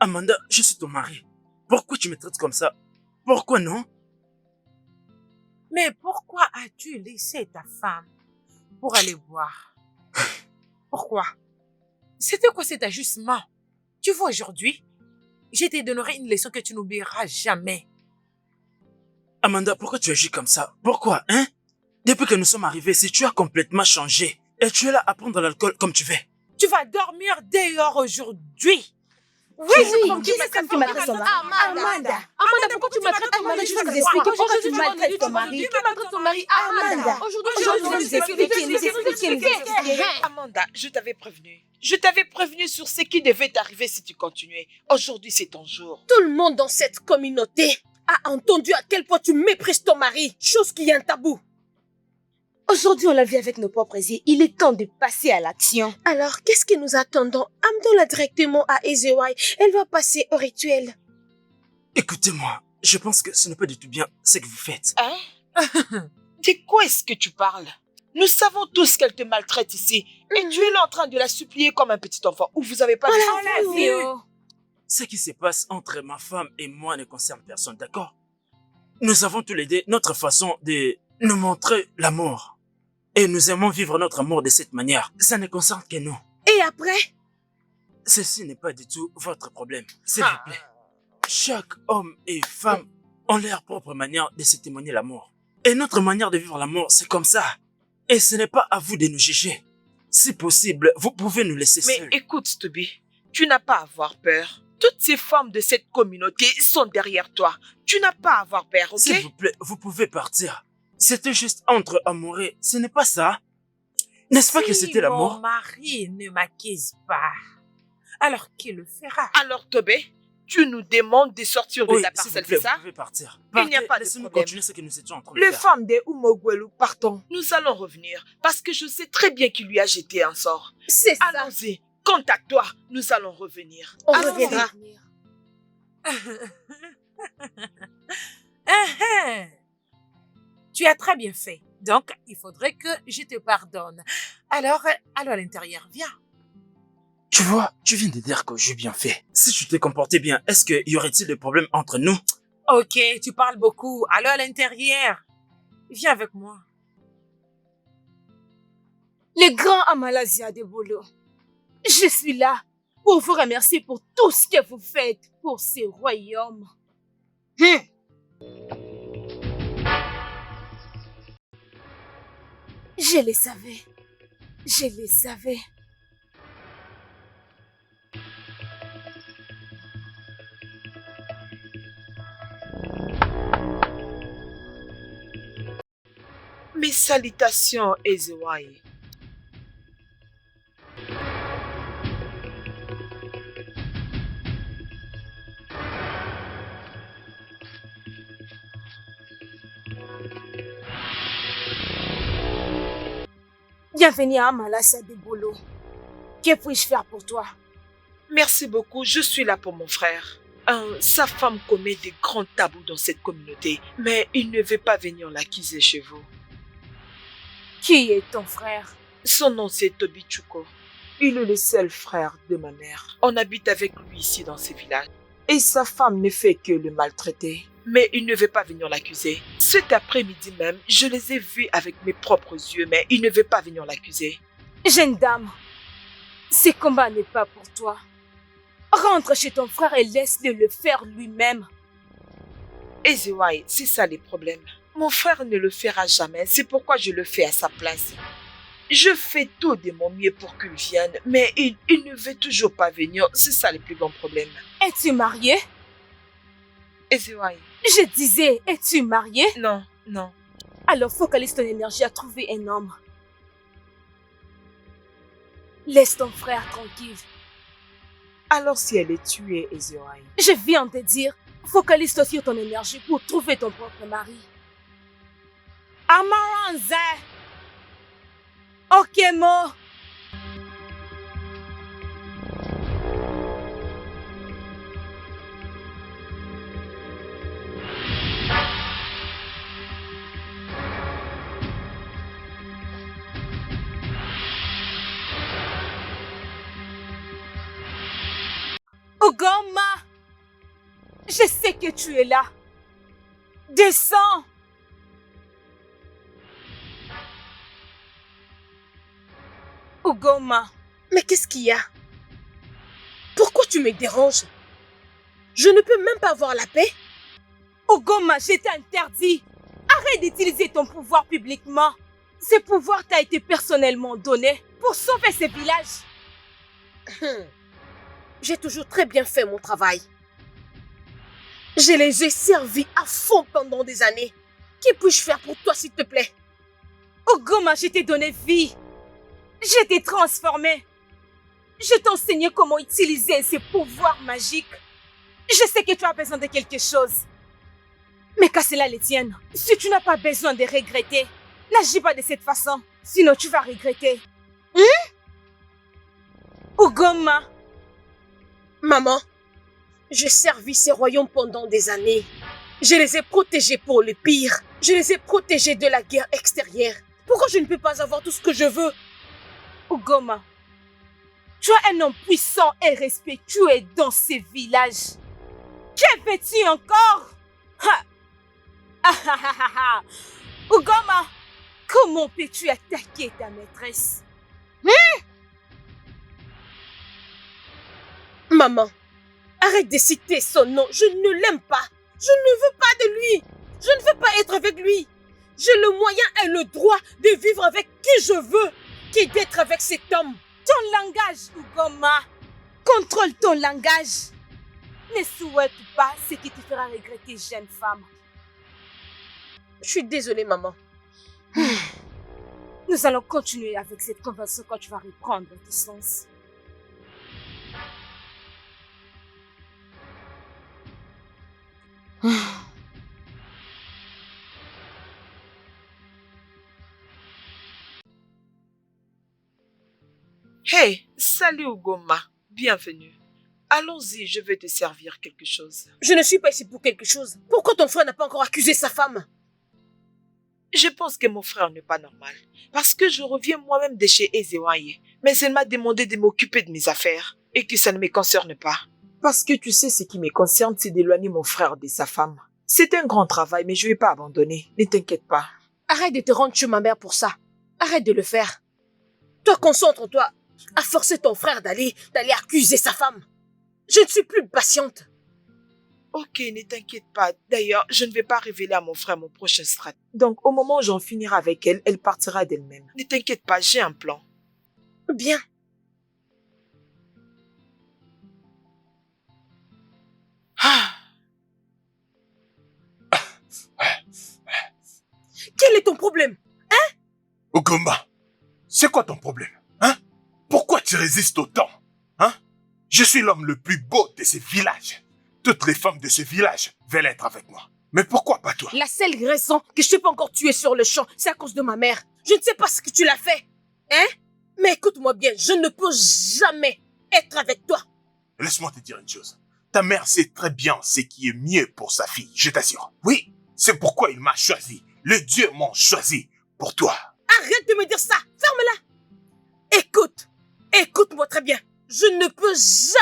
Amanda, je suis ton mari. Pourquoi tu me traites comme ça? Pourquoi non? Mais pourquoi as-tu laissé ta femme pour aller boire? Pourquoi? C'était quoi cet ajustement? Tu vois, aujourd'hui, je te donnerai une leçon que tu n'oublieras jamais. Amanda, pourquoi tu agis comme ça? Pourquoi, hein? Depuis que nous sommes arrivés ici, tu as complètement changé. Et tu es là à prendre l'alcool comme tu veux. Tu vas dormir dehors aujourd'hui. Oui, qui c'est ça qui m'adresse ton mari? Amanda, pourquoi tu maltraites ton mari? Je vais vous expliquer pourquoi tu maltraites ton mari. Tu maltraites ton mari. Amanda, aujourd'hui, nous expliquer. Amanda, je t'avais prévenu. Je t'avais prévenu sur ce qui devait t'arriver si tu continuais. Aujourd'hui, c'est ton jour. Tout le monde dans cette communauté a entendu à quel point tu méprises ton mari, chose qui est un tabou. Aujourd'hui, on l'a vu avec nos propres yeux. Il est temps de passer à l'action. Alors, qu'est-ce que nous attendons? Amenons-la directement à Ezewai. Elle va passer au rituel. Écoutez-moi, je pense que ce n'est pas du tout bien ce que vous faites. Hein? De quoi est-ce que tu parles? Nous savons tous qu'elle te maltraite ici. Et tu es là en train de la supplier comme un petit enfant. Ou vous avez pas vu? Ce qui se passe entre ma femme et moi ne concerne personne, d'accord? Nous avons tous les deux notre façon de nous montrer l'amour. Et nous aimons vivre notre amour de cette manière. Ça ne concerne que nous. Et après? Ceci n'est pas du tout votre problème, s'il vous plaît. Chaque homme et femme ont leur propre manière de se témoigner l'amour. Et notre manière de vivre l'amour, c'est comme ça. Et ce n'est pas à vous de nous juger. Si possible, vous pouvez nous laisser seuls. Mais écoute, Toby, tu n'as pas à avoir peur. Toutes ces femmes de cette communauté sont derrière toi. Tu n'as pas à avoir peur, ok? S'il vous plaît, vous pouvez partir. C'était juste entre amoureux, ce n'est pas ça? N'est-ce pas que c'était l'amour? Mon mari ne m'accuse pas. Alors qui le fera? Alors, Toby, tu nous demandes de sortir de Oui, ta s'il vous parcelle, plaît, c'est ça? vous pouvez partir. Il n'y a pas de Laissez-nous problème. continuer ce que nous étions en train de Les faire. femmes de Umogwelu, partons. Nous allons revenir parce que je sais très bien qu'il lui a jeté un sort. C'est ça. Allons-y. Quant à toi, nous allons revenir. On Allons-y. reviendra. Tu as très bien fait. Donc, il faudrait que je te pardonne. Alors, allons à l'intérieur. Viens. Tu vois, tu viens de dire que j'ai bien fait. Si tu t'es comporté bien, est-ce qu'il y aurait-il des problèmes entre nous? Ok, tu parles beaucoup. Allons à l'intérieur. Viens avec moi. Le grand Amalazia de Bolo, je suis là pour vous remercier pour tout ce que vous faites pour ce royaume. Je le savais. Je le savais. Mes salutations, Ezewai. Bienvenue à Amalazia de Bolo. Que puis-je faire pour toi? Merci beaucoup, je suis là pour mon frère. Sa femme commet des grands tabous dans cette communauté, mais il ne veut pas venir l'accuser chez vous. Qui est ton frère? Son nom c'est Toby Chuko. Il est le seul frère de ma mère. On habite avec lui ici dans ce village. Et sa femme ne fait que le maltraiter. Mais il ne veut pas venir l'accuser. Cet après-midi même, je les ai vus avec mes propres yeux, mais il ne veut pas venir l'accuser. Jeune dame, ce combat n'est pas pour toi. Rentre chez ton frère et laisse-le le faire lui-même. Ezewai, c'est ça les problèmes. Mon frère ne le fera jamais, c'est pourquoi je le fais à sa place. Je fais tout de mon mieux pour qu'il vienne, mais il ne veut toujours pas venir, c'est ça le plus grand problème. Es-tu marié? Ezewai. Je disais, es-tu marié? Non, non. Alors focalise ton énergie à trouver un homme. Laisse ton frère tranquille. Alors si elle est tuée, Ezewai. Je viens de te dire, focalise-toi sur ton énergie pour trouver ton propre mari. Amaranze! Okemo! Ugoma! Je sais que tu es là. Descends! Ugoma, Mais qu'est-ce qu'il y a? Pourquoi tu me déranges? Je ne peux même pas avoir la paix. Ugoma, je t'interdis. Arrête d'utiliser ton pouvoir publiquement. Ce pouvoir t'a été personnellement donné pour sauver ce village. J'ai toujours très bien fait mon travail. Je les ai servis à fond pendant des années. Que puis-je faire pour toi, s'il te plaît? Ugoma, je t'ai donné vie. Je t'ai transformé. Je t'ai enseigné comment utiliser ces pouvoirs magiques. Je sais que tu as besoin de quelque chose. Mais qu'à cela les tienne, si tu n'as pas besoin de regretter, n'agis pas de cette façon, sinon tu vas regretter. Ugoma, Maman, j'ai servi ces royaumes pendant des années. Je les ai protégés pour le pire. Je les ai protégés de la guerre extérieure. Pourquoi je ne peux pas avoir tout ce que je veux? Ugoma, tu es un homme puissant et respectueux dans ces villages. Que veux-tu encore? Ha! Ah, ah, ah, ah, ah. Ugoma, comment peux-tu attaquer ta maîtresse? Maman, arrête de citer son nom. Je ne l'aime pas. Je ne veux pas de lui. Je ne veux pas être avec lui. J'ai le moyen et le droit de vivre avec qui je veux, que d'être avec cet homme. Ton langage, Ugoma. Contrôle ton langage. Ne souhaite pas ce qui te fera regretter, jeune femme. Je suis désolée, maman. Nous allons continuer avec cette conversation quand tu vas reprendre tes sens. Hey, salut Ugoma, bienvenue. Allons-y, je vais te servir quelque chose. Je ne suis pas ici pour quelque chose. Pourquoi ton frère n'a pas encore accusé sa femme? Je pense que mon frère n'est pas normal. Parce que je reviens moi-même de chez Ezewai. Mais elle m'a demandé de m'occuper de mes affaires. Et que ça ne me concerne pas. Parce que tu sais, ce qui me concerne, c'est d'éloigner mon frère de sa femme. C'est un grand travail, mais je ne vais pas abandonner. Ne t'inquiète pas. Arrête de te rendre chez ma mère pour ça. Arrête de le faire. Toi, concentre-toi à forcer ton frère d'aller accuser sa femme. Je ne suis plus patiente. Ok, ne t'inquiète pas. D'ailleurs, je ne vais pas révéler à mon frère mon prochain strat. Donc, au moment où j'en finirai avec elle, elle partira d'elle-même. Ne t'inquiète pas, j'ai un plan. Bien. Ah, Quel est ton problème? Ugoma, c'est quoi ton problème? Hein? Pourquoi tu résistes autant? Hein? Je suis l'homme le plus beau de ce village. Toutes les femmes de ce village veulent être avec moi. Mais pourquoi pas toi? La seule raison que je t'ai pas encore tué sur le champ, c'est à cause de ma mère. Je ne sais pas ce que tu l'as fait. Hein? Mais écoute-moi bien, je ne peux jamais être avec toi. Laisse-moi te dire une chose. Ta mère sait très bien ce qui est mieux pour sa fille, je t'assure. Oui, c'est pourquoi il m'a choisi. Les dieux m'ont choisi pour toi. Arrête de me dire ça. Ferme-la. Écoute, Écoute-moi très bien. Je ne peux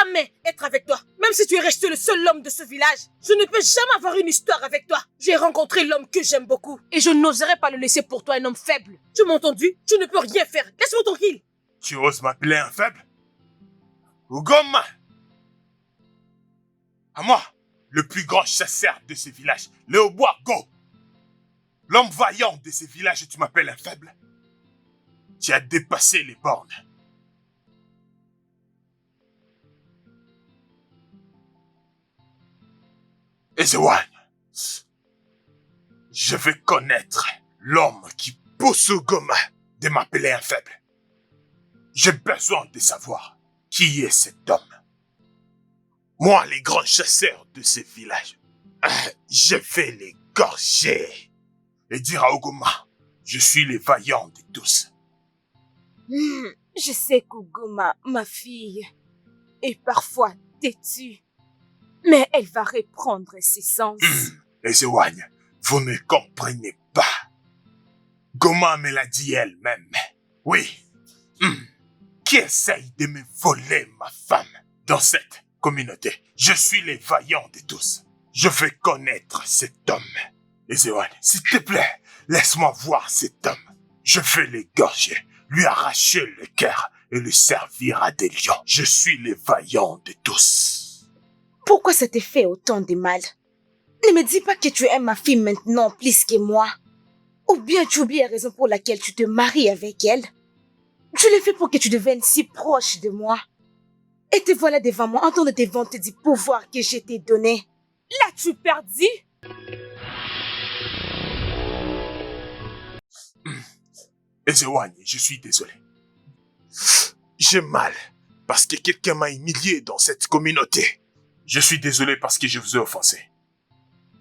jamais être avec toi. Même si tu es resté le seul homme de ce village, je ne peux jamais avoir une histoire avec toi. J'ai rencontré l'homme que j'aime beaucoup. Et je n'oserais pas le laisser pour toi, un homme faible. Tu m'as entendu? Tu ne peux rien faire. Laisse-moi tranquille. Tu oses m'appeler un faible? Ugoma! À moi, le plus grand chasseur de ce village, Léobois Go! L'homme vaillant de ce village, et tu m'appelles un faible? Tu as dépassé les bornes. Ezewan, je veux connaître l'homme qui pousse Ugoma de m'appeler un faible. J'ai besoin de savoir qui est cet homme. Moi, les grands chasseurs de ce village, je vais les gorger et dire à Ugoma, je suis le vaillant de tous. Je sais qu'Ugoma, ma fille, est parfois têtue, mais elle va reprendre ses sens. Ezewan, vous ne comprenez pas. Goma me l'a dit elle-même. Oui. Qui essaye de me voler ma femme dans cette communauté? Je suis le vaillant de tous. Je veux connaître cet homme. Ezewan, s'il te plaît, laisse-moi voir cet homme. Je veux l'égorger, lui arracher le cœur et le servir à des lions. Je suis le vaillant de tous. Pourquoi ça te fait autant de mal? Ne me dis pas que tu aimes ma fille maintenant plus que moi. Ou bien tu oublies la raison pour laquelle tu te maries avec elle. Je l'ai fait pour que tu deviennes si proche de moi. Et te voilà devant moi en train de te vanter du pouvoir que je t'ai donné. L'as-tu perdu? Ezewan, je suis désolé. J'ai mal parce que quelqu'un m'a humilié dans cette communauté. Je suis désolé parce que je vous ai offensé.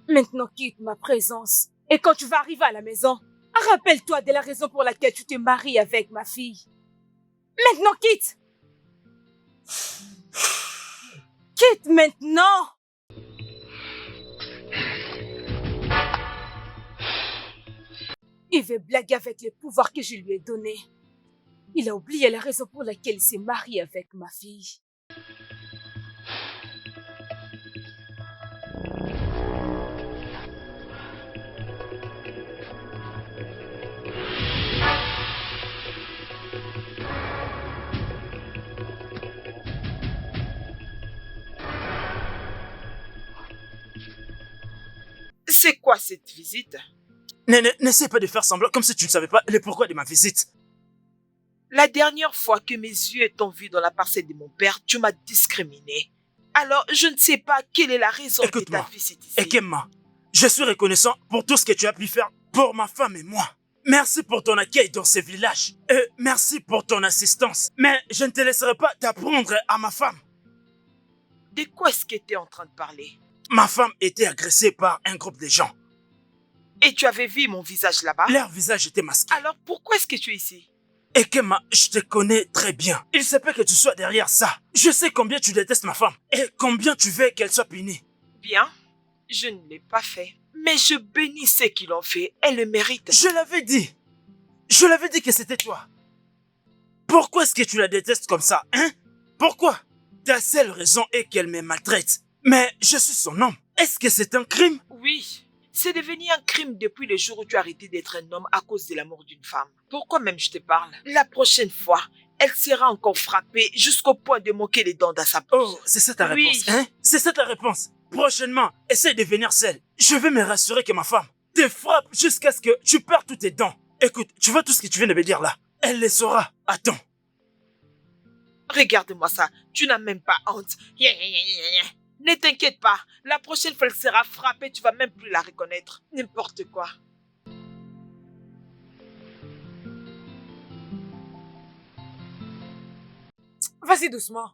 Maintenant quitte ma présence. Et quand tu vas arriver à la maison, rappelle-toi de la raison pour laquelle tu te maries avec ma fille. Maintenant quitte! Quitte maintenant! Il veut blaguer avec les pouvoirs que je lui ai donnés. Il a oublié la raison pour laquelle il s'est marié avec ma fille. C'est quoi cette visite? N'essaie pas de faire semblant comme si tu ne savais pas le pourquoi de ma visite. La dernière fois que mes yeux t'ont vu dans la parcelle de mon père, tu m'as discriminé. Alors, je ne sais pas quelle est la raison de ta visite ici. Ekema, je suis reconnaissant pour tout ce que tu as pu faire pour ma femme et moi. Merci pour ton accueil dans ce village. Et merci pour ton assistance. Mais je ne te laisserai pas t'apprendre à ma femme. De quoi est-ce que tu es en train de parler? Ma femme était agressée par un groupe de gens. Et tu avais vu mon visage là-bas? Leur visage était masqué. Alors pourquoi est-ce que tu es ici? Ekema, je te connais très bien. Il se peut que tu sois derrière ça. Je sais combien tu détestes ma femme et combien tu veux qu'elle soit punie. Bien, je ne l'ai pas fait. Mais je bénis ceux qui l'ont fait. Elle le mérite. Je l'avais dit. Je l'avais dit que c'était toi. Pourquoi est-ce que tu la détestes comme ça, hein? Pourquoi? Ta seule raison est qu'elle me maltraite. Mais je suis son homme. Est-ce que c'est un crime? Oui, c'est devenu un crime depuis le jour où tu as arrêté d'être un homme à cause de la mort d'une femme. Pourquoi même je te parle? La prochaine fois, elle sera encore frappée jusqu'au point de manquer les dents dans sa bouche. Oh, c'est ça ta Oui. réponse, hein? C'est ça ta réponse. Prochainement, essaie de venir seule. Je vais me rassurer que ma femme te frappe jusqu'à ce que tu perds toutes tes dents. Écoute, tu vois tout ce que tu viens de me dire là? Elle le saura. Attends. Regarde-moi ça, tu n'as même pas honte. Ne t'inquiète pas, la prochaine fois elle sera frappée, tu vas même plus la reconnaître. N'importe quoi. Vas-y doucement.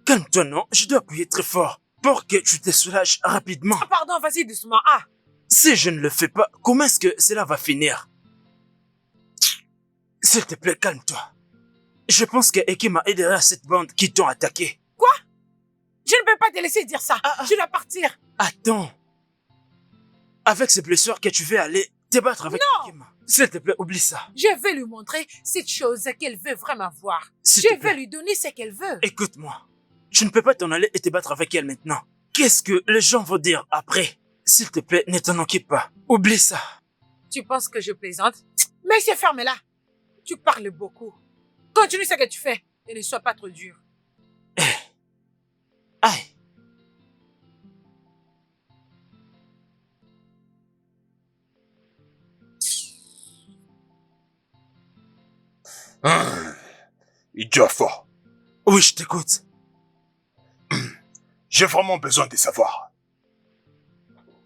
Calme-toi, non? Je dois appuyer très fort pour que tu te soulages rapidement. Ah, pardon, vas-y doucement. Ah, Si je ne le fais pas, comment est-ce que cela va finir? S'il te plaît, calme-toi. Je pense que Ekema est derrière cette bande qui t'ont attaqué. je ne peux pas te laisser dire ça. Tu dois partir. Attends. Avec ces blessures que tu veux aller te battre avec Non. Ikema. S'il te plaît, oublie ça. Je vais lui montrer cette chose qu'elle veut vraiment voir. S'il te Je vais plaît. lui donner ce qu'elle veut. Écoute-moi. Tu ne peux pas t'en aller et te battre avec elle maintenant. Qu'est-ce que les gens vont dire après? S'il te plaît, ne t'en occupe pas. Oublie ça. Tu penses que je plaisante? Mais c'est fermé là. Tu parles beaucoup. Continue ce que tu fais et ne sois pas trop dur. Aïe. Ejiofor, Oui, je t'écoute. j'ai vraiment besoin de savoir.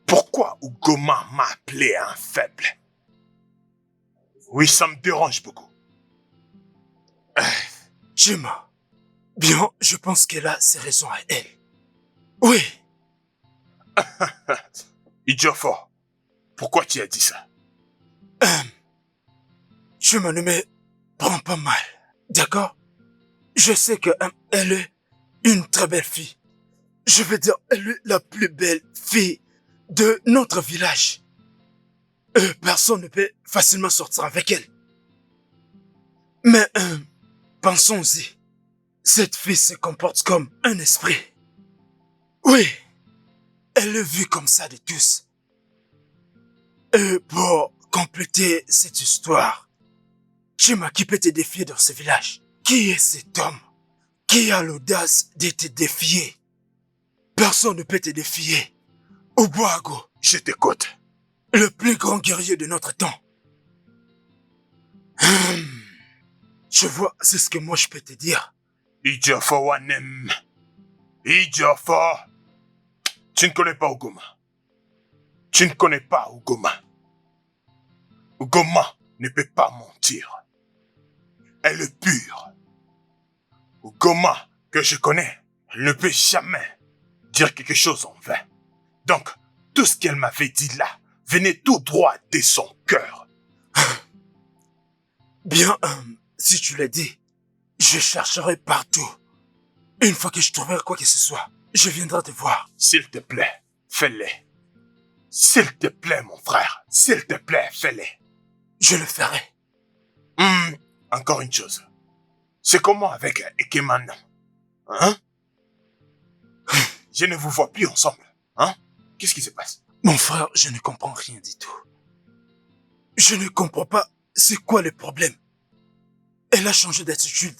Pourquoi Ugoma m'a appelé un faible? Oui, ça me dérange beaucoup. Jima. Bien, je pense qu'elle a ses raisons à elle. Oui. Ejiofor, pourquoi tu as dit ça? Jima, ne me prends pas mal. D'accord? Je sais que elle est une très belle fille. Je veux dire, elle est la plus belle fille de notre village. Personne ne peut facilement sortir avec elle. Mais pensons-y. Cette fille se comporte comme un esprit. Oui, elle est vue comme ça de tous. Et pour compléter cette histoire, Chima qui peut te défier dans ce village? Qui est cet homme qui a l'audace de te défier? Personne ne peut te défier. Obuago, Je t'écoute. le plus grand guerrier de notre temps. Je vois, c'est ce que moi je peux te dire. Ejiofor Wanem. Ejiofor. Tu ne connais pas Ugoma. Tu ne connais pas Ugoma. Ugoma ne peut pas mentir. Elle est pure. Ugoma, que je connais, elle ne peut jamais dire quelque chose en vain. Donc, tout ce qu'elle m'avait dit là venait tout droit de son cœur. Bien, si tu l'as dit, je chercherai partout. Une fois que je trouverai quoi que ce soit, je viendrai te voir. S'il te plaît, fais-le. S'il te plaît, mon frère. S'il te plaît, fais-le. Je le ferai. Encore une chose. C'est comment avec Ekeman? Hein? Je ne vous vois plus ensemble. Hein? Qu'est-ce qui se passe? Mon frère, je ne comprends rien du tout. Je ne comprends pas c'est quoi le problème. Elle a changé d'attitude.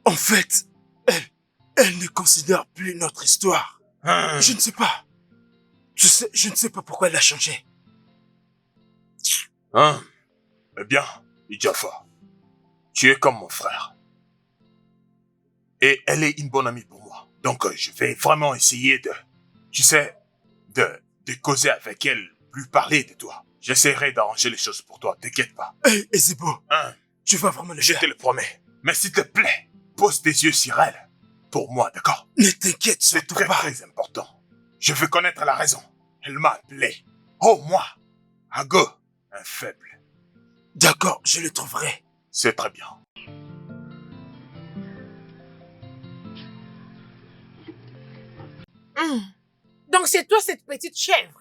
En fait, elle ne considère plus notre histoire. Je ne sais pas. Je ne sais pas pourquoi elle a changé. Eh bien, Ejiofor, tu es comme mon frère. Et elle est une bonne amie pour moi. Donc, je vais vraiment essayer de causer avec elle, lui parler de toi. J'essaierai d'arranger les choses pour toi, t'inquiète pas. Hey, Ezebo, tu vas vraiment le Je faire. te le promets. Mais s'il te plaît, pose tes yeux sur elle. Pour moi, d'accord? Ne t'inquiète C'est surtout très pas. très important. Je veux connaître la raison. Elle m'a appelé. Oh, moi, Ago, un faible. D'accord, je le trouverai. C'est très bien. Donc c'est toi cette petite chèvre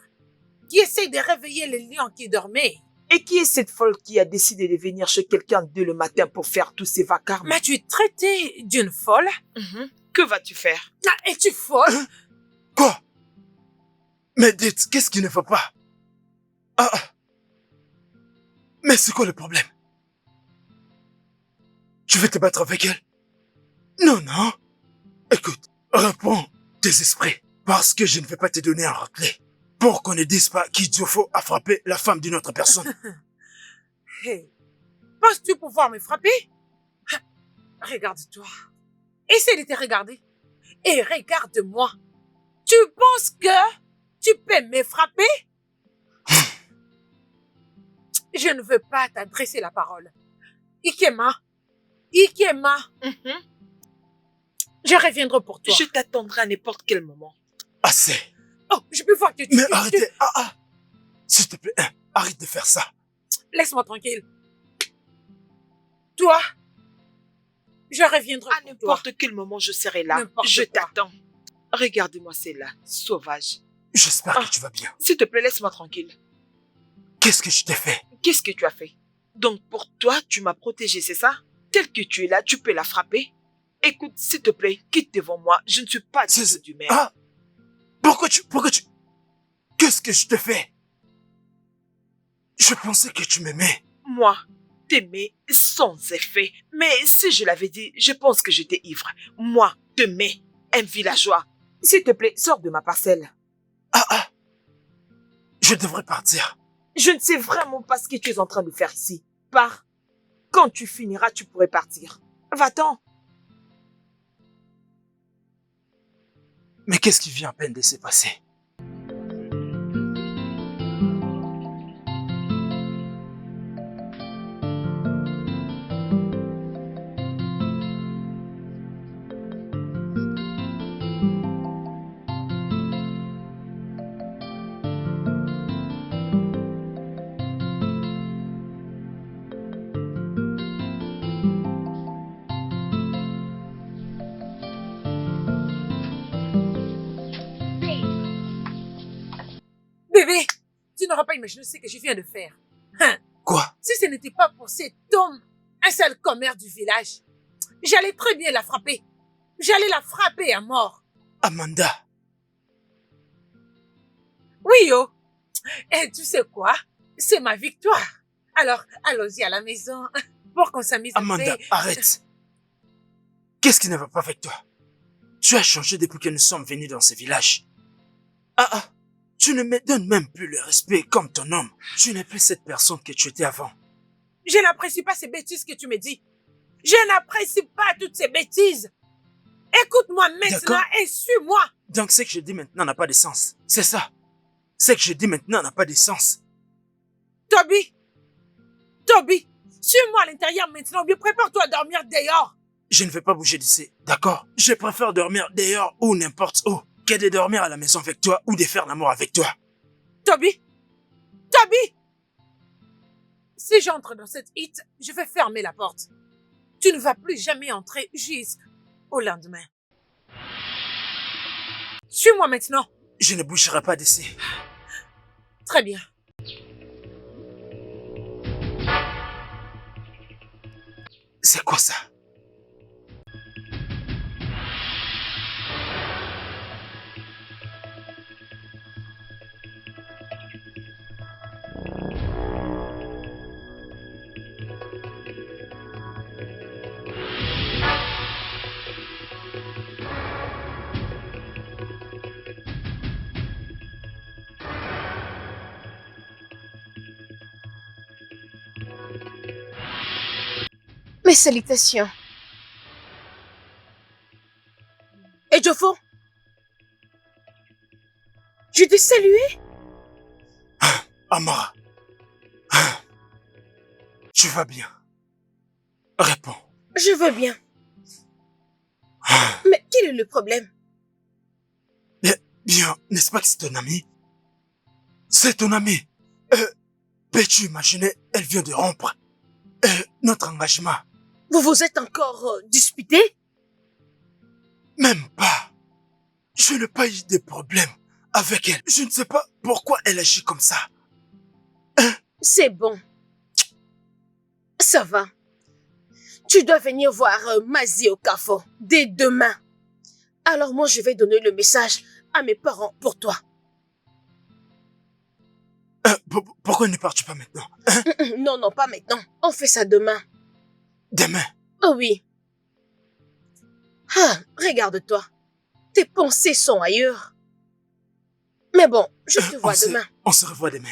qui essaie de réveiller le lion qui dormait. Et qui est cette folle qui a décidé de venir chez quelqu'un dès le matin pour faire tous ces vacarmes? M'as-tu traité d'une folle? Que vas-tu faire? Ah, es-tu folle? Quoi? Mais dites, qu'est-ce qui ne va pas? Mais c'est quoi le problème? Tu veux te battre avec elle? Non, non. Écoute, réponds tes esprits. Parce que je ne vais pas te donner un raclé. Pour qu'on ne dise pas qu'Idiofo a frappé la femme d'une autre personne. Hey, penses-tu pouvoir me frapper? Regarde-toi. Essaie de te regarder. Et regarde-moi. Tu penses que tu peux me frapper? Je ne veux pas t'adresser la parole. Ikema. Je reviendrai pour toi. Je t'attendrai à n'importe quel moment. Assez. Oh, je peux voir que tu... Mais arrêtez. S'il te plaît, arrête de faire ça. Laisse-moi tranquille. Toi, je reviendrai À pour toi. n'importe quel moment, je serai là. N'importe Je quoi. t'attends. Regarde-moi, c'est là, sauvage. J'espère que tu vas bien. S'il te plaît, laisse-moi tranquille. Qu'est-ce que je t'ai fait? Qu'est-ce que tu as fait? Donc pour toi, tu m'as protégé, c'est ça? Tel que tu es là, tu peux la frapper? Écoute, s'il te plaît, quitte devant moi. Je ne suis pas du maire. Ah! Pourquoi tu... Qu'est-ce que je te fais? Je pensais que tu m'aimais. Moi, t'aimer sans effet. Mais si je l'avais dit, je pense que j'étais ivre. Moi, t'aimer, un villageois. S'il te plaît, sors de ma parcelle. Ah! Je devrais partir. Je ne sais vraiment pas ce que tu es en train de faire ici. Pars. Quand tu finiras, tu pourrais partir. Va-t'en. Mais qu'est-ce qui vient à peine de se passer? Bébé, tu n'auras pas imaginé ce que je viens de faire. Hein? Quoi? Si ce n'était pas pour cet homme, un seul commère du village, j'allais très bien la frapper. J'allais la frapper à mort. Amanda. Oui, oh. Et tu sais quoi? C'est ma victoire. Alors, allons-y à la maison pour qu'on s'amuse un peu. Amanda, arrête. Qu'est-ce qui ne va pas avec toi? Tu as changé depuis que nous sommes venus dans ce village. Ah! Tu ne me donnes même plus le respect comme ton homme. Tu n'es plus cette personne que tu étais avant. Je n'apprécie pas ces bêtises que tu me dis. Je n'apprécie pas toutes ces bêtises. Écoute-moi maintenant et suis-moi. Donc ce que je dis maintenant n'a pas de sens. C'est ça. Ce que je dis maintenant n'a pas de sens. Toby, suis-moi à l'intérieur maintenant. Bien, prépare-toi à dormir dehors. Je ne vais pas bouger d'ici, d'accord? Je préfère dormir dehors ou n'importe où que de dormir à la maison avec toi ou de faire l'amour avec toi. Toby, si j'entre dans cette hit, je vais fermer la porte. Tu ne vas plus jamais entrer jusqu'au lendemain. Suis-moi maintenant. Je ne bougerai pas d'ici. Très bien. C'est quoi ça? Mes salutations. Et Jofo? Je t'ai salué? Amara. Tu vas bien? Réponds. Je vais bien. Mais quel est le problème? Bien, n'est-ce pas que c'est ton ami? C'est ton ami. Peux-tu imaginer, elle vient de rompre notre engagement. Vous vous êtes encore disputé? Même pas. Je n'ai pas eu de problème avec elle. Je ne sais pas pourquoi elle agit comme ça. C'est bon. Ça va. Tu dois venir voir Mazi au Kafo dès demain. Alors moi, je vais donner le message à mes parents pour toi. Pourquoi ne pars-tu pas maintenant? Non, pas maintenant. On fait ça demain. Demain? Oh oui. Regarde-toi. Tes pensées sont ailleurs. Mais bon, je te vois demain. On se revoit demain.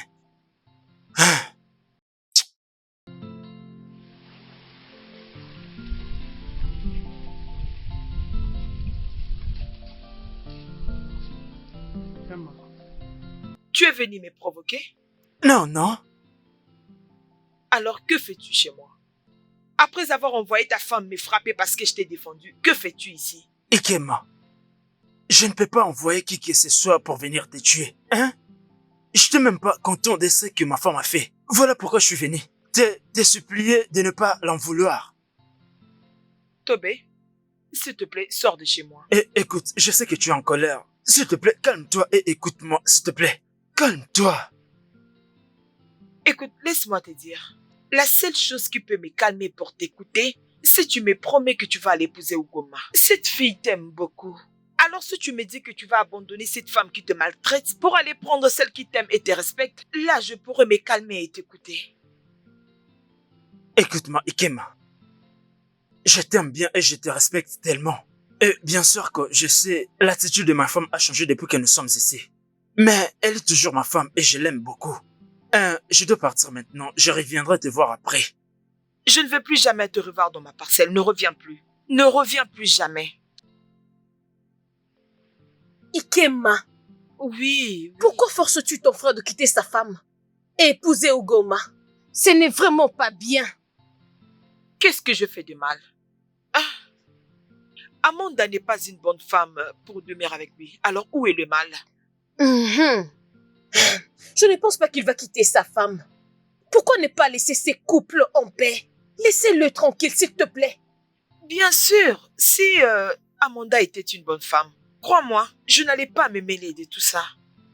Tu es venu me provoquer? Non. Alors que fais-tu chez moi? Après avoir envoyé ta femme me frapper parce que je t'ai défendu, que fais-tu ici? Ikema, je ne peux pas envoyer qui que ce soit pour venir te tuer, hein? Je n'étais même pas content de ce que ma femme a fait. Voilà pourquoi je suis venu. Te supplier de ne pas l'en vouloir. Tobé, s'il te plaît, sors de chez moi. Écoute, je sais que tu es en colère. S'il te plaît, calme-toi et écoute-moi, s'il te plaît. Calme-toi. Écoute, laisse-moi te dire. La seule chose qui peut me calmer pour t'écouter, c'est tu me promets que tu vas aller épouser Ugoma. Cette fille t'aime beaucoup. Alors si tu me dis que tu vas abandonner cette femme qui te maltraite pour aller prendre celle qui t'aime et te respecte, là je pourrais me calmer et t'écouter. Écoute-moi, Ikema. Je t'aime bien et je te respecte tellement. Et bien sûr que je sais, l'attitude de ma femme a changé depuis que nous sommes ici. Mais elle est toujours ma femme et je l'aime beaucoup. Je dois partir maintenant. Je reviendrai te voir après. Je ne veux plus jamais te revoir dans ma parcelle. Ne reviens plus. Ne reviens plus jamais. Ikema, Oui. pourquoi forces-tu ton frère de quitter sa femme et épouser Ugoma? Ce n'est vraiment pas bien. Qu'est-ce que je fais de mal? Amanda n'est pas une bonne femme pour demeurer avec lui. Alors où est le mal? Mhm. Je ne pense pas qu'il va quitter sa femme. Pourquoi ne pas laisser ces couples en paix? Laissez-le tranquille, s'il te plaît. Bien sûr, si Amanda était une bonne femme, crois-moi, je n'allais pas me mêler de tout ça.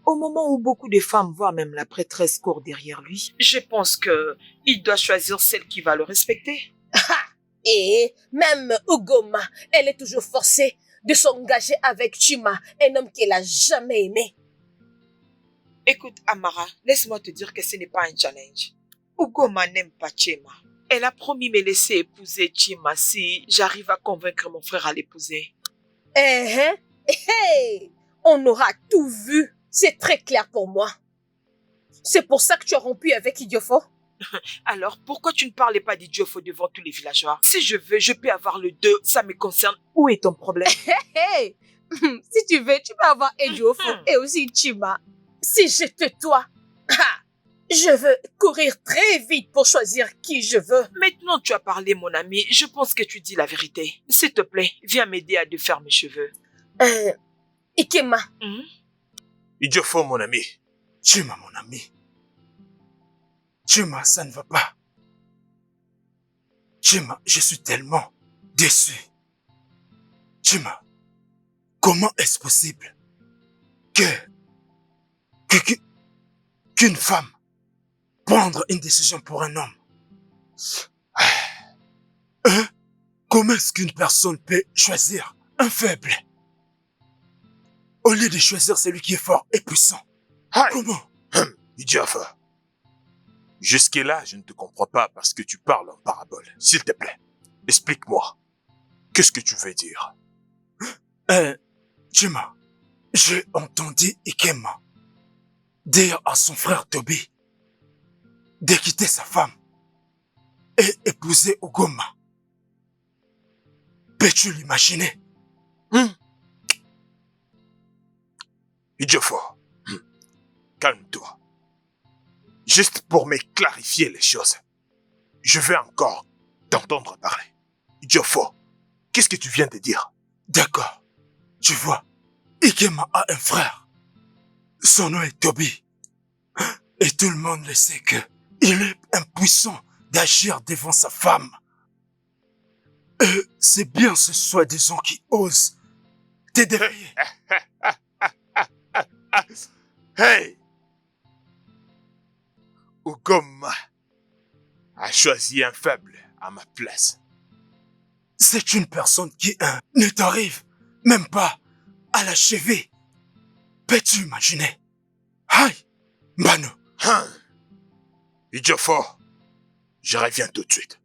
Au moment où beaucoup de femmes, voire même la prêtresse, courent derrière lui, je pense que il doit choisir celle qui va le respecter. Et même Ugoma, elle est toujours forcée de s'engager avec Chima, un homme qu'elle a jamais aimé. Écoute, Amara, laisse-moi te dire que ce n'est pas un challenge. Ugoma n'aime pas Chima. Elle a promis me laisser épouser Chima si j'arrive à convaincre mon frère à l'épouser. On aura tout vu. C'est très clair pour moi. C'est pour ça que tu as rompu avec Idiofo. Alors, pourquoi tu ne parlais pas d'Idiofo devant tous les villageois? Si je veux, je peux avoir le deux, ça me concerne. Où est ton problème? Si tu veux, tu peux avoir Idiofo et aussi Chima. Si je te dois, je veux courir très vite pour choisir qui je veux. Maintenant tu as parlé, mon ami, je pense que tu dis la vérité. S'il te plaît, viens m'aider à défaire mes cheveux. Ikema. Idiofo, mon ami. Chima, mon ami. Chima, ça ne va pas. Chima, je suis tellement déçu. Chima, comment est-ce possible qu'une femme prendre une décision pour un homme? Hein? Comment est-ce qu'une personne peut choisir un faible au lieu de choisir celui qui est fort et puissant? Comment? Idiofo. Jusque-là, je ne te comprends pas parce que tu parles en parabole. S'il te plaît, explique-moi. Qu'est-ce que tu veux dire? Chima, j'ai entendu Ikema dire à son frère Toby de quitter sa femme et épouser Ugoma. Peux-tu l'imaginer? Idiofo, calme-toi. Juste pour me clarifier les choses. Je veux encore t'entendre parler. Idiofo, qu'est-ce que tu viens de dire? D'accord. Tu vois, Ikema a un frère. Son nom est Toby. Et tout le monde le sait que il est impuissant d'agir devant sa femme. Et c'est bien ce soi-disant qui ose te dérailler. Hey! Ugoma a choisi un faible à ma place. C'est une personne qui ne t'arrive même pas à l'achever. Peux-tu imaginer? Aïe, Mbano. Idiofo, je reviens tout de suite.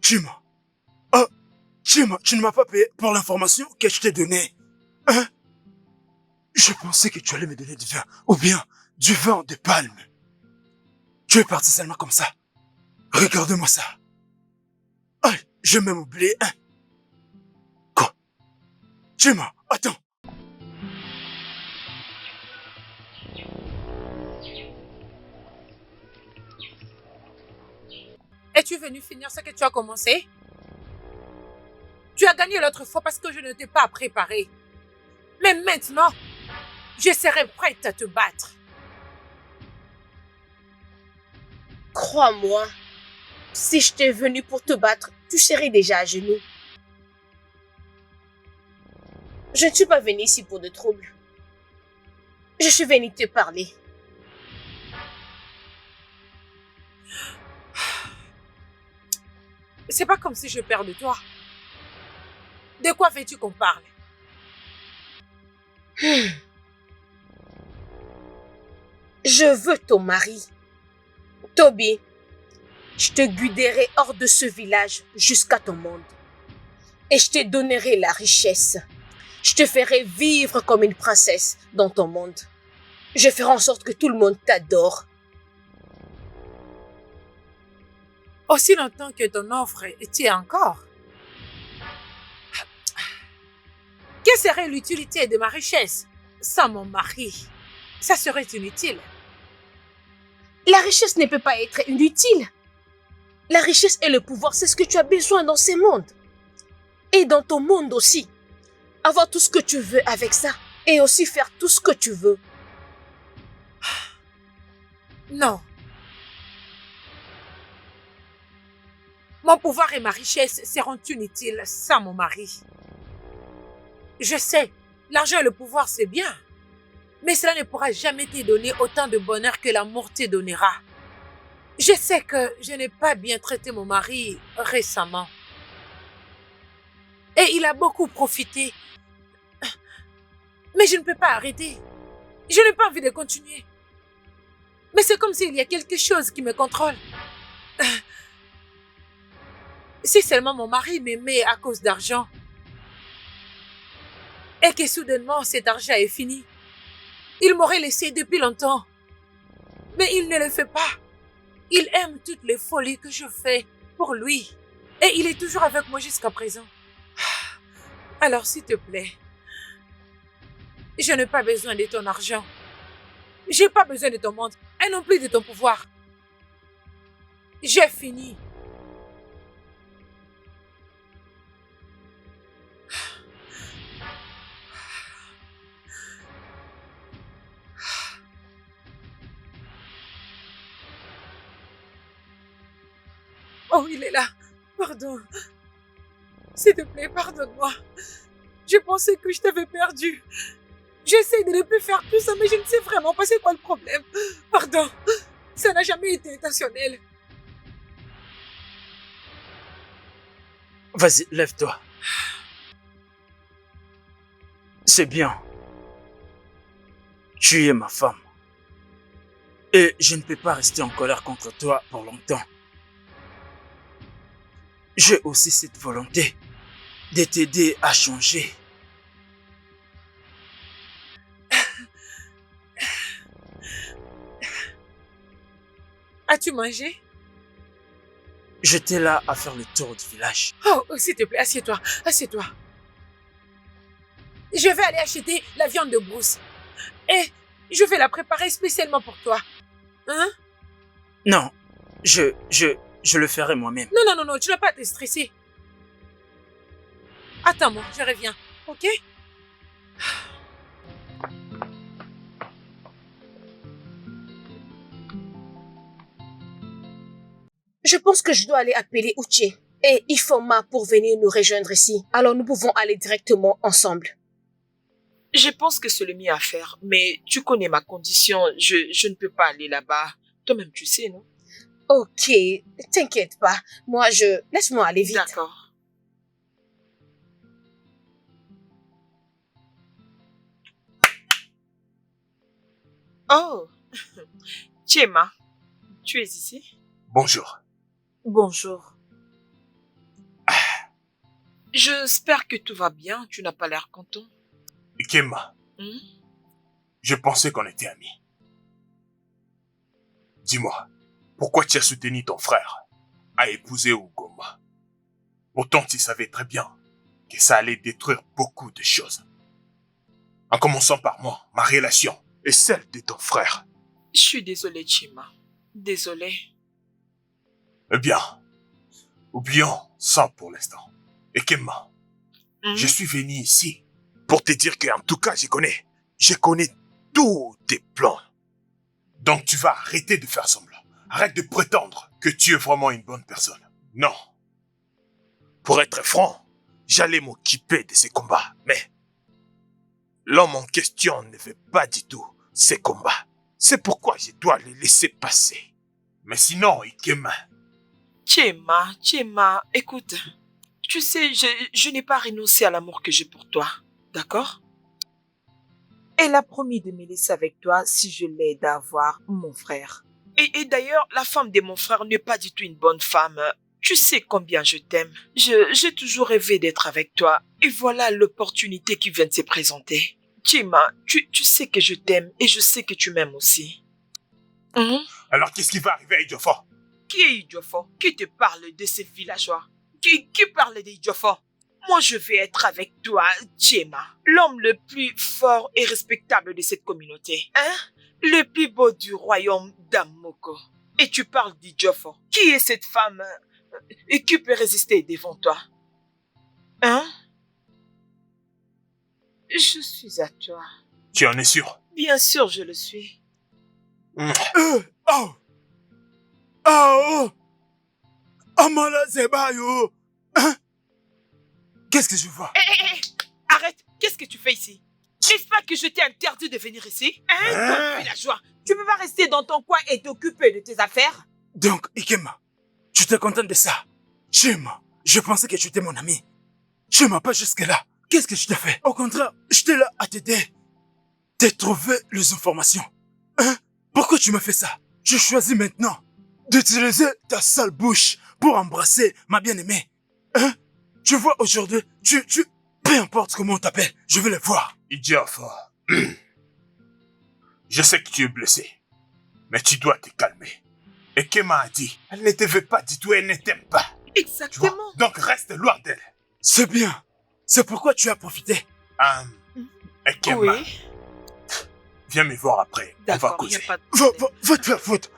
Chima. Chima, tu ne m'as pas payé pour l'information que je t'ai donnée. Hein? Je pensais que tu allais me donner du vin, ou bien du vin de palme. Tu es parti seulement comme ça. Regarde-moi ça. Aïe, j'ai même oublié un. Quoi? Chima, attends. Es-tu venu finir ce que tu as commencé? Tu as gagné l'autre fois parce que je ne t'ai pas préparé. Mais maintenant, je serai prête à te battre. Crois-moi, si je t'ai venu pour te battre, tu serais déjà à genoux. Je ne suis pas venue ici pour de troubles. Je suis venue te parler. C'est pas comme si je perds de toi. De quoi veux-tu qu'on parle? Je veux ton mari. Toby, je te guiderai hors de ce village jusqu'à ton monde. Et je te donnerai la richesse. Je te ferai vivre comme une princesse dans ton monde. Je ferai en sorte que tout le monde t'adore. Aussi longtemps que ton offre tient encore. Quelle serait l'utilité de ma richesse sans mon mari? Ça serait inutile. La richesse ne peut pas être inutile. La richesse et le pouvoir, c'est ce que tu as besoin dans ces mondes. Et dans ton monde aussi. Avoir tout ce que tu veux avec ça. Et aussi faire tout ce que tu veux. Non. Mon pouvoir et ma richesse seront inutiles sans mon mari. Je sais, l'argent et le pouvoir, c'est bien. Mais cela ne pourra jamais te donner autant de bonheur que l'amour te donnera. Je sais que je n'ai pas bien traité mon mari récemment. Et il a beaucoup profité. Mais je ne peux pas arrêter. Je n'ai pas envie de continuer. Mais c'est comme s'il y a quelque chose qui me contrôle. Si seulement mon mari m'aimait à cause d'argent. Et que soudainement cet argent est fini. Il m'aurait laissé depuis longtemps. Mais il ne le fait pas. Il aime toutes les folies que je fais pour lui. Et il est toujours avec moi jusqu'à présent. Alors s'il te plaît, je n'ai pas besoin de ton argent. J'ai pas besoin de ton monde et non plus de ton pouvoir. J'ai fini. Oh, il est là. Pardon. S'il te plaît, pardonne-moi. Je pensais que je t'avais perdu. J'essaie de ne plus faire tout ça, mais je ne sais vraiment pas c'est quoi le problème. Pardon. Ça n'a jamais été intentionnel. Vas-y, lève-toi. C'est bien. Tu es ma femme. Et je ne peux pas rester en colère contre toi pour longtemps. J'ai aussi cette volonté de t'aider à changer. As-tu mangé? J'étais là à faire le tour du village. Oh, s'il te plaît, assieds-toi, assieds-toi. Je vais aller acheter la viande de brousse. Et je vais la préparer spécialement pour toi. Hein? Non, je le ferai moi-même. Non, tu n'as pas à te stresser. Attends-moi, je reviens, ok? Je pense que je dois aller appeler Uche et Ifoma pour venir nous rejoindre ici. Alors nous pouvons aller directement ensemble. Je pense que c'est le mieux à faire, mais tu connais ma condition, je ne peux pas aller là-bas. Toi-même, tu sais, non? Ok, t'inquiète pas. Laisse-moi aller vite. D'accord. Oh, Chema, tu es ici? Bonjour. Bonjour. J'espère que tout va bien, tu n'as pas l'air content. Ikema, je pensais qu'on était amis. Dis-moi, pourquoi tu as soutenu ton frère à épouser Ugoma? Pourtant, tu savais très bien que ça allait détruire beaucoup de choses. En commençant par moi, ma relation et celle de ton frère. Je suis désolée, Chema. Désolée. Eh bien, oublions ça pour l'instant. Ikema, je suis venu ici pour te dire qu'en tout cas, je connais tous tes plans. Donc tu vas arrêter de faire semblant. Arrête de prétendre que tu es vraiment une bonne personne. Non. Pour être franc, j'allais m'occuper de ces combats, mais L'homme en question ne veut pas du tout ces combats. C'est pourquoi je dois les laisser passer. Mais sinon, Ikema, Chema, écoute. Tu sais, je n'ai pas renoncé à l'amour que j'ai pour toi. D'accord? Elle a promis de me laisser avec toi si je l'aide à avoir mon frère. Et d'ailleurs, la femme de mon frère n'est pas du tout une bonne femme. Tu sais combien je t'aime. J'ai toujours rêvé d'être avec toi. Et voilà l'opportunité qui vient de se présenter. Chima, tu sais que je t'aime et je sais que tu m'aimes aussi. alors qu'est-ce qui va arriver à Ejiofor? Qui est Ejiofor? Qui te parle de ces villageois? Qui parle d'Ejiofor? Moi, je vais être avec toi, Chema, l'homme le plus fort et respectable de cette communauté. Hein? Le plus beau du royaume d'Amoko. Et tu parles d'Ejiofor. Qui est cette femme et qui peut résister devant toi? Hein? Je suis à toi. Tu en es sûr? Bien sûr, je le suis. Amala Zebayo. Hein? Qu'est-ce que je vois? Hé, arrête! Qu'est-ce que tu fais ici? N'est-ce pas que je t'ai interdit de venir ici? Toi, villageois, tu peux pas rester dans ton coin et t'occuper de tes affaires? Donc, Ikema, tu te contentes de ça? Chema, je pensais que tu étais mon ami. Tu m'as pas jusque-là. Qu'est-ce que je t'ai fait? Au contraire, j'étais là à t'aider. T'as trouvé les informations. Hein? Pourquoi tu me fais ça? Je choisis maintenant d'utiliser ta sale bouche pour embrasser ma bien-aimée. Hein? Tu vois aujourd'hui, peu importe comment on t'appelle, je vais le voir. Ejiofor, je sais que tu es blessé, mais tu dois te calmer. Et Kema a dit, elle ne te veut pas du tout, elle ne t'aime pas. Tu vois? Exactement. Donc reste loin d'elle. C'est bien. C'est pourquoi tu as profité. Et Kema, Oui. viens me voir après, on va D'accord, il n'y causer. a pas de... Va te faire foutre.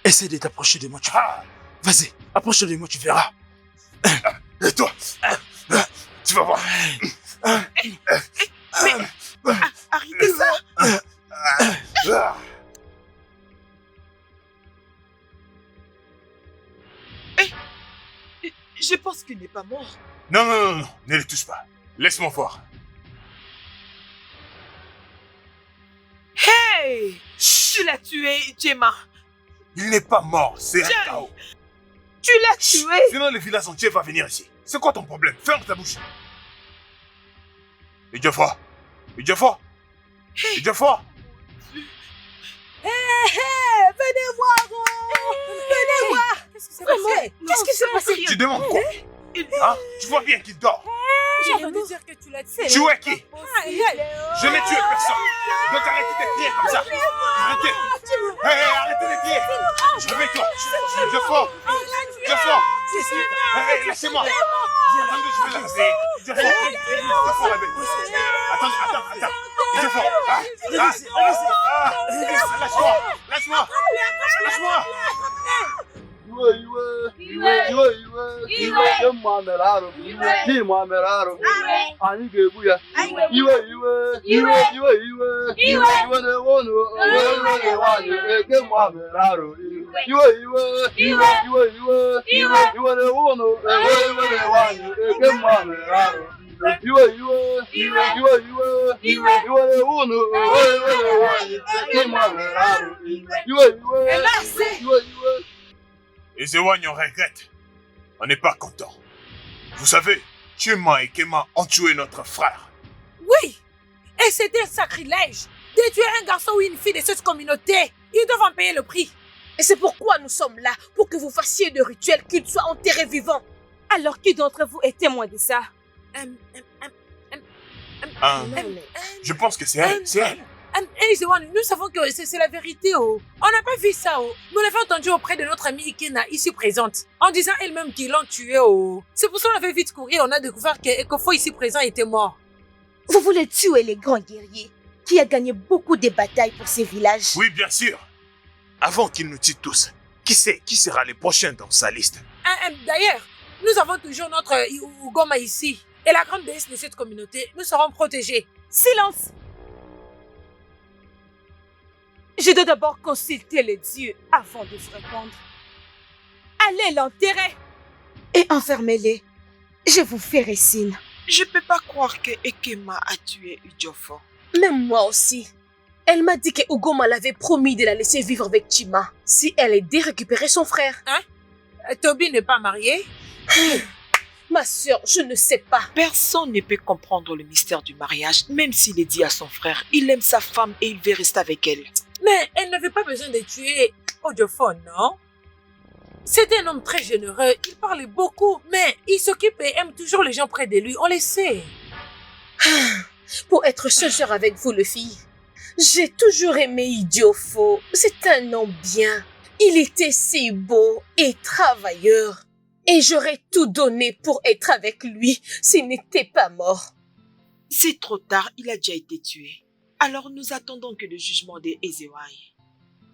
Essaye de t'approcher de moi, tu verras. Vas-y, approche de moi, tu verras. Et toi, tu vas voir. Arrêtez ça! Je pense qu'il n'est pas mort. Non, ne le touche pas. Laisse-moi voir. Hey! Tu l'as tué, Chema. Il n'est pas mort, c'est un Tiens. chaos. Tu l'as tué. Sinon le village entier va venir ici. C'est quoi ton problème? Ferme ta bouche. Ejiofor, Ejiofor, Ejiofor. Venez voir, venez voir. Qu'est-ce qui s'est passé? Qu'est-ce qui s'est passé? Tu demandes quoi? Hein? Tu vois bien qu'il dort. J'ai entendu dire que tu l'as tué. Tu es qui? Je n'ai tué Ah. personne. Donc arrêtez de crier comme ça. Arrêtez. Arrêtez de crier. Réveille-toi. Ejiofor, Ejiofor. Laissez-moi. Attendez, je vais la réveiller. Ejiofor, réveille-toi. Attends. Ejiofor. Lâche-moi. Anyị ga-egbu ya. Iwe na-ewe nwaanyị eke mma mere arụ. Iwe na-ewe ụnụ ewe nwaanyị eke mma mere arụ. Iwe na-ewe ụnụ ewe nwaanyị eke mma mere arụ. Iwe. Les Ewan, on regrette. On n'est pas content. Vous savez, Chema et Kema ont tué notre frère. Oui, et c'était un sacrilège de tuer un garçon ou une fille de cette communauté. Ils doivent en payer le prix. Et c'est pourquoi nous sommes là, pour que vous fassiez de rituels qu'ils soient enterrés vivants. Alors qui d'entre vous est témoin de ça? Je pense que c'est elle, c'est elle. Nous savons que c'est la vérité. Oh. On n'a pas vu ça. Oh. Nous l'avons entendu auprès de notre amie Ikena, ici présente, en disant elle-même qu'ils l'ont tué. Oh. C'est pour ça qu'on avait vite couru et on a découvert que Ekofo ici présent était mort. Vous voulez tuer les grands guerriers qui a gagné beaucoup de batailles pour ces villages? Oui, bien sûr. Avant qu'il nous tue tous, qui sera le prochain dans sa liste? D'ailleurs, nous avons toujours notre Ugoma ici. Et la grande déesse de cette communauté, nous serons protégés. Silence! Je dois d'abord consulter les dieux avant de vous répondre. Allez l'enterrer et enfermez-les. Je vous ferai signe. Je peux pas croire que Ekema a tué Ejiofor. Même moi aussi. Elle m'a dit que Ugoma l'avait promis de la laisser vivre avec Chima si elle aidait récupérer son frère. Toby n'est pas marié? Ma sœur, je ne sais pas. Personne ne peut comprendre le mystère du mariage, même s'il est dit à son frère. Il aime sa femme et il veut rester avec elle. Mais elle n'avait pas besoin de tuer Ejiofor, non? C'était un homme très généreux, il parlait beaucoup, mais il s'occupe et aime toujours les gens près de lui, on le sait. Pour être sincère avec vous, les filles, j'ai toujours aimé Ejiofor. C'est un homme bien. Il était si beau et travailleur. Et j'aurais tout donné pour être avec lui s'il n'était pas mort. C'est trop tard, il a déjà été tué. Alors nous attendons que le jugement des Ezewai.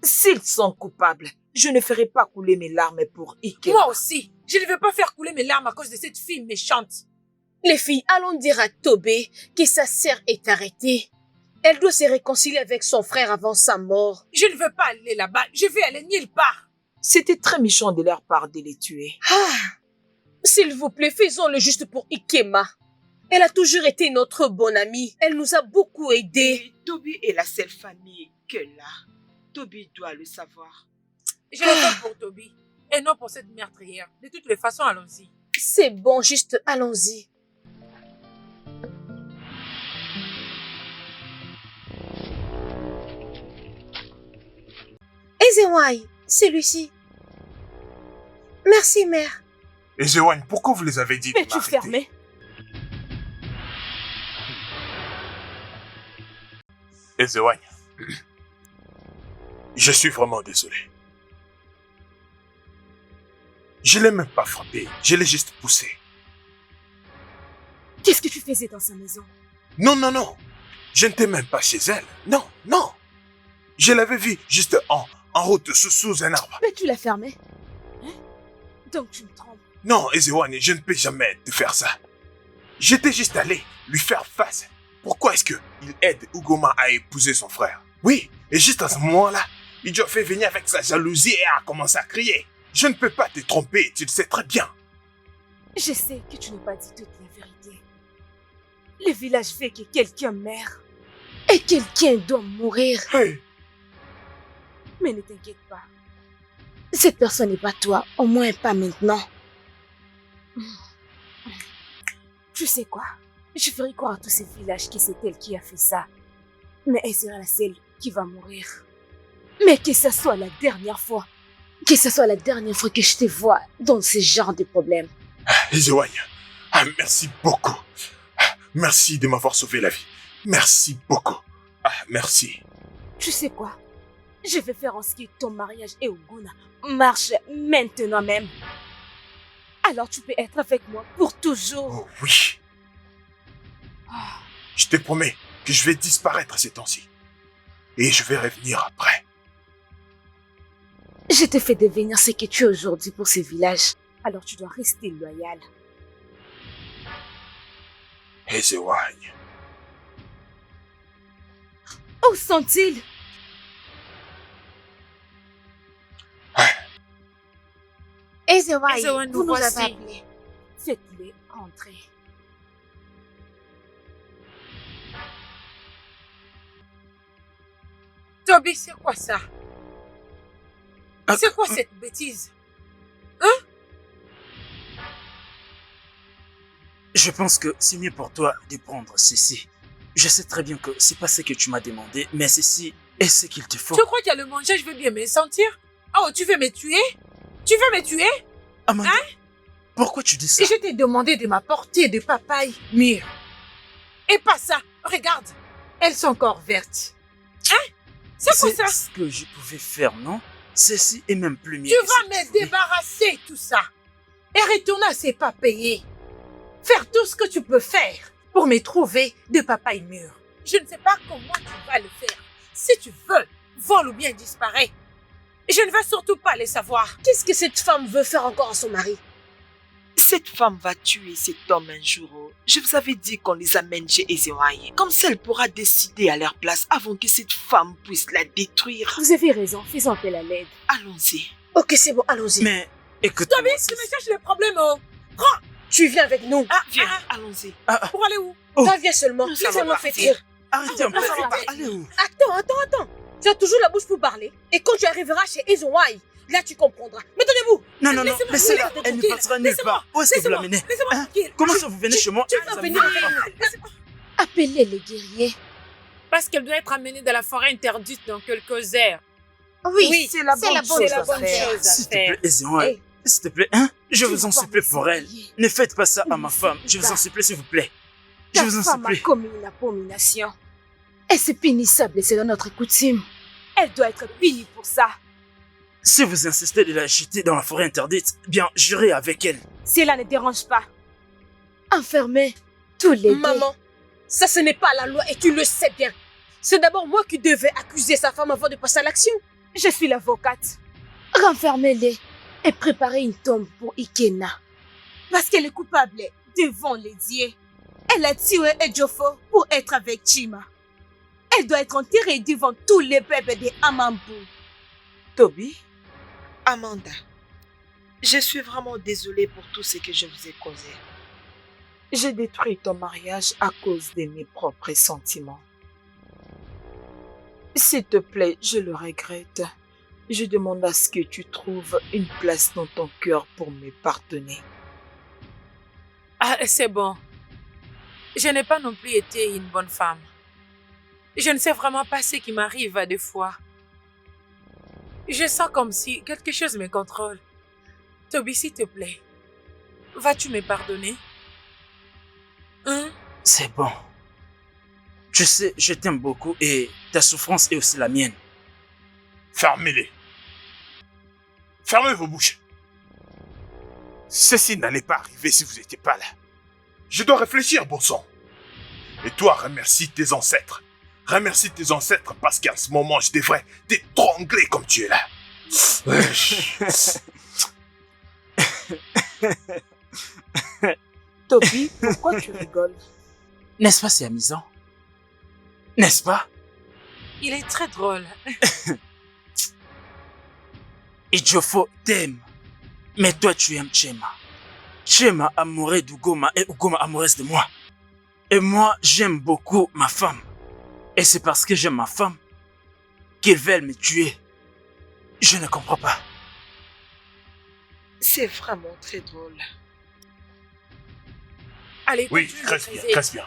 S'ils sont coupables, je ne ferai pas couler mes larmes pour Ekema. Moi aussi, je ne veux pas faire couler mes larmes à cause de cette fille méchante. Les filles, allons dire à Tobé que sa sœur est arrêtée. Elle doit se réconcilier avec son frère avant sa mort. Je ne veux pas aller là-bas, je vais aller nulle part. C'était très méchant de leur part de les tuer. S'il vous plaît, faisons le juste pour Ekema. Elle a toujours été notre bonne amie. Elle nous a beaucoup aidés. Et Toby est la seule famille qu'elle a. Toby doit le savoir. Je le fais pour Toby et non pour cette meurtrière. De toutes les façons, allons-y. C'est bon, juste allons-y. Ezewai, c'est Lucie. Merci, mère. Ezewai, pourquoi vous les avez dit de Mais tu m'arrêter? fermais. Ezewai, je suis vraiment désolé. Je l'ai même pas frappé, je l'ai juste poussé. Qu'est-ce que tu faisais dans sa maison? Non, non, non. Je n'étais même pas chez elle. Non, non. Je l'avais vue juste en route sous un arbre. Mais tu l'as fermé. Hein? Donc tu me trompes. Non, Ezewai, je ne peux jamais te faire ça. J'étais juste allé lui faire face. Pourquoi est-ce qu'il aide Ugoma à épouser son frère? Oui, et juste à ce moment-là, il a fait venir avec sa jalousie et a commencé à crier. Je ne peux pas te tromper, tu le sais très bien. Je sais que tu n'as pas dit toute la vérité. Le village fait que quelqu'un meurt. Et quelqu'un doit mourir. Hey. Mais ne t'inquiète pas. Cette personne n'est pas toi, au moins pas maintenant. Tu sais quoi? Je ferai croire à tous ces villages que c'est elle qui a fait ça. Mais elle sera la seule qui va mourir. Mais que ce soit la dernière fois. Que ce soit la dernière fois que je te vois dans ce genre de problème. Ezewai, merci beaucoup. Merci de m'avoir sauvé la vie. Merci beaucoup. Merci. Tu sais quoi? Je vais faire en sorte que ton mariage et Oguna marche maintenant même. Alors tu peux être avec moi pour toujours. Oh oui. Je te promets que je vais disparaître ces temps-ci. Et je vais revenir après. Je te fais devenir ce que tu es aujourd'hui pour ce village. Alors tu dois rester loyal. Ezewai. Où sont-ils? Ezewai, Ezewai, vous nous voici. avez appelés. Faites-les entrer. Toby, c'est quoi ça? C'est quoi cette bêtise? Je pense que c'est mieux pour toi de prendre ceci. Je sais très bien que c'est pas ce que tu m'as demandé, mais ceci est ce qu'il te faut. Tu crois qu'à le manger, je vais bien me sentir? Oh, tu veux me tuer? Tu veux me tuer? Amanda, pourquoi tu dis ça? Et je t'ai demandé de m'apporter des papayes mûres. Et pas ça. Regarde, elles sont encore vertes. Hein? C'est quoi ça? ce que je pouvais faire, non? Ceci est même plus mieux. Tu que vas ce- me débarrasser de tout ça. Et retourner à ces papayers. Faire tout ce que tu peux faire pour me trouver des papayes mûres. Je ne sais pas comment tu vas le faire. Si tu veux, vole ou bien disparaît. Je ne veux surtout pas les savoir. Qu'est-ce que cette femme veut faire encore à son mari? Cette femme va tuer cet homme un jour. Je vous avais dit qu'on les amène chez Ezewai. Comme ça, elle pourra décider à leur place avant que cette femme puisse la détruire. Vous avez raison, faisons appel à l'aide. Allons-y. Ok, c'est bon, allons-y. Mais écoute, Toby, tu me cherches le problème, oh. Prends. Tu viens avec nous. Ah, Viens, ah, allons-y. pour aller où? Oh. Va, viens seulement. Nous allons Laisse-moi partir. faire. Arrêtez un peu. ça va. Allez où? Attends. Tu as toujours la bouche pour parler. Et quand tu arriveras chez Ezouaï, là tu comprendras. Mais donnez-vous. Non, Laissez-moi, laissez-la. laissez-moi Elle ne tranquille. partira nulle part. Où est-ce que vous Laissez-moi, l'amenez? laissez-moi Hein? tranquille. Comment ça vous venez chez moi? Tu Ça vas me venir va avec pas. nous. Appelez les guerriers. Parce qu'elle doit être amenée dans la forêt interdite dans quelques heures. Oui, c'est la bonne chose à faire. S'il te plaît, Ezéouaï. S'il te plaît, hein? Je vous en supplie pour elle. Ne faites pas ça à ma femme. Je vous en supplie, s'il vous plaît. Je Ta vous en femme a supplie. commis une abomination. Et c'est punissable, c'est dans notre coutume. Elle doit être punie pour ça. Si vous insistez de la jeter dans la forêt interdite, bien, j'irai avec elle. Cela ne dérange pas. Enfermez tous les deux. Maman, ça ce n'est pas la loi et tu le sais bien. C'est d'abord moi qui devais accuser sa femme avant de passer à l'action. Je suis l'avocate. Renfermez-les et préparez une tombe pour Ikena. Parce qu'elle est coupable devant les dieux. Elle a tué Ejiofor pour être avec Chima. Elle doit être enterrée devant tous les peuples de Amambu. Toby, Amanda, je suis vraiment désolée pour tout ce que je vous ai causé. J'ai détruit ton mariage à cause de mes propres sentiments. S'il te plaît, je le regrette. Je demande à ce que tu trouves une place dans ton cœur pour me pardonner. Ah, c'est bon. Je n'ai pas non plus été une bonne femme. Je ne sais vraiment pas ce qui m'arrive à des fois. Je sens comme si quelque chose me contrôle. Toby, s'il te plaît, vas-tu me pardonner? Hein? C'est bon. Tu sais, je t'aime beaucoup et ta souffrance est aussi la mienne. Fermez-les. Fermez vos bouches. Ceci n'allait pas arriver si vous n'étiez pas là. Je dois réfléchir, bon sang. Et toi, remercie tes ancêtres. Remercie tes ancêtres parce qu'en ce moment, je devrais t'étrangler comme tu es là. Toby, pourquoi tu rigoles? N'est-ce pas, c'est amusant? N'est-ce pas? Il est très drôle. Ejiofor t'aime. Mais toi, tu aimes Chema. Chema amoureux d'Ugoma et Ugoma amoureuse de moi. Et moi, j'aime beaucoup ma femme. Et c'est parce que j'aime ma femme qu'ils veulent me tuer. Je ne comprends pas. C'est vraiment très drôle. Allez, Oui, continue de reste bien, creuser. reste bien.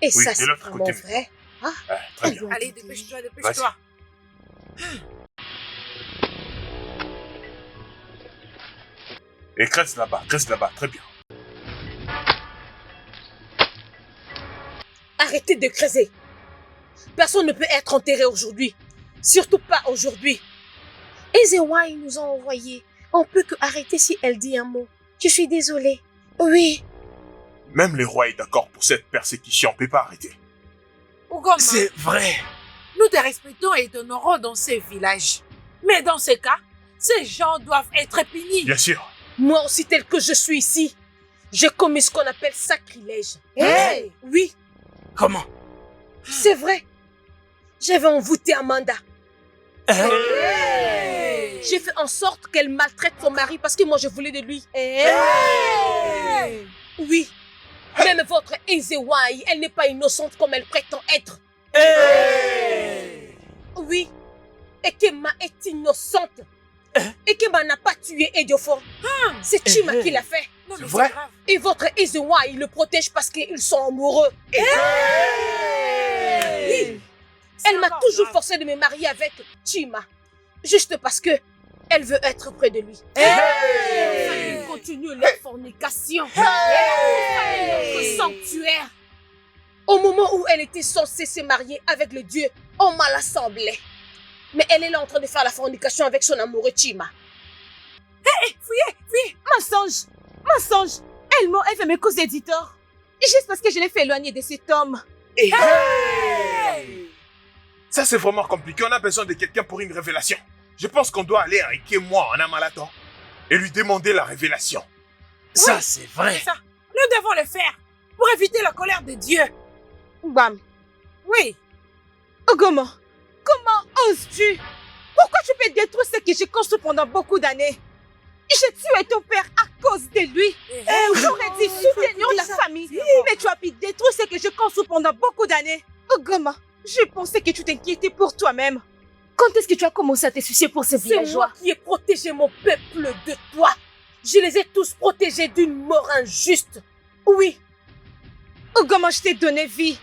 Et Oui, ça de c'est l'autre vraiment côté. vrai. Ah, très bien. Allez, dépêche-toi, dépêche-toi. Et reste là-bas, très bien. Arrêtez de creuser. Personne ne peut être enterré aujourd'hui. Surtout pas aujourd'hui. Ezewai nous a envoyé. On peut que arrêter si elle dit un mot. Je suis désolée. Oui. Même le roi est d'accord pour cette persécution, on peut pas arrêter. Ugoma, C'est vrai. nous te respectons et t'honorons dans ces villages. Mais dans ces cas, ces gens doivent être punis. Bien sûr. Moi aussi tel que je suis ici, j'ai commis ce qu'on appelle sacrilège. Hey! Oui, Comment? c'est vrai. J'avais envoûté Amanda. Hein? J'ai fait en sorte qu'elle maltraite son mari parce que moi je voulais de lui. Oui. Même votre Ezewai, elle n'est pas innocente comme elle prétend être. Oui. Ekema est innocente. Ekema n'a pas tué Ejiofor. C'est Chima qui l'a fait. Non, mais vrai? c'est grave. Et votre Ezewai le protège parce qu'ils sont amoureux. Oui. C'est Elle m'a encore toujours grave. forcé de me marier avec Chima. Juste parce que elle veut être près de lui. Ils continuent leur fornication. Notre sanctuaire. Au moment où elle était censée se marier avec le dieu, on m'a l'assemblée. Mais elle est là en train de faire la fornication avec son amoureux Chima. Fuyez! Mensonge. Mensonge. Elle fait mes causes d'éditeur. Juste parce que je l'ai fait éloigner de cet homme. Et Ça, c'est vraiment compliqué. On a besoin de quelqu'un pour une révélation. Je pense qu'on doit aller avec moi en Amalato et lui demander la révélation. Ça, c'est vrai. C'est ça. Nous devons le faire pour éviter la colère de Dieu. Bam. Oui. Ogoma, comment oses-tu? Pourquoi tu peux détruire ce que j'ai construit pendant beaucoup d'années? J'ai tué ton père à cause de lui. J'aurais dit soutenir la famille. Mais tu as pu détruire ce que je construis pendant beaucoup d'années. Ogoma, je pensais que tu t'inquiétais pour toi-même. Quand est-ce que tu as commencé à te soucier pour ces C'est moi villageois? qui ai protégé mon peuple de toi. Je les ai tous protégés d'une mort injuste. Oui, Ogoma, je t'ai donné vie.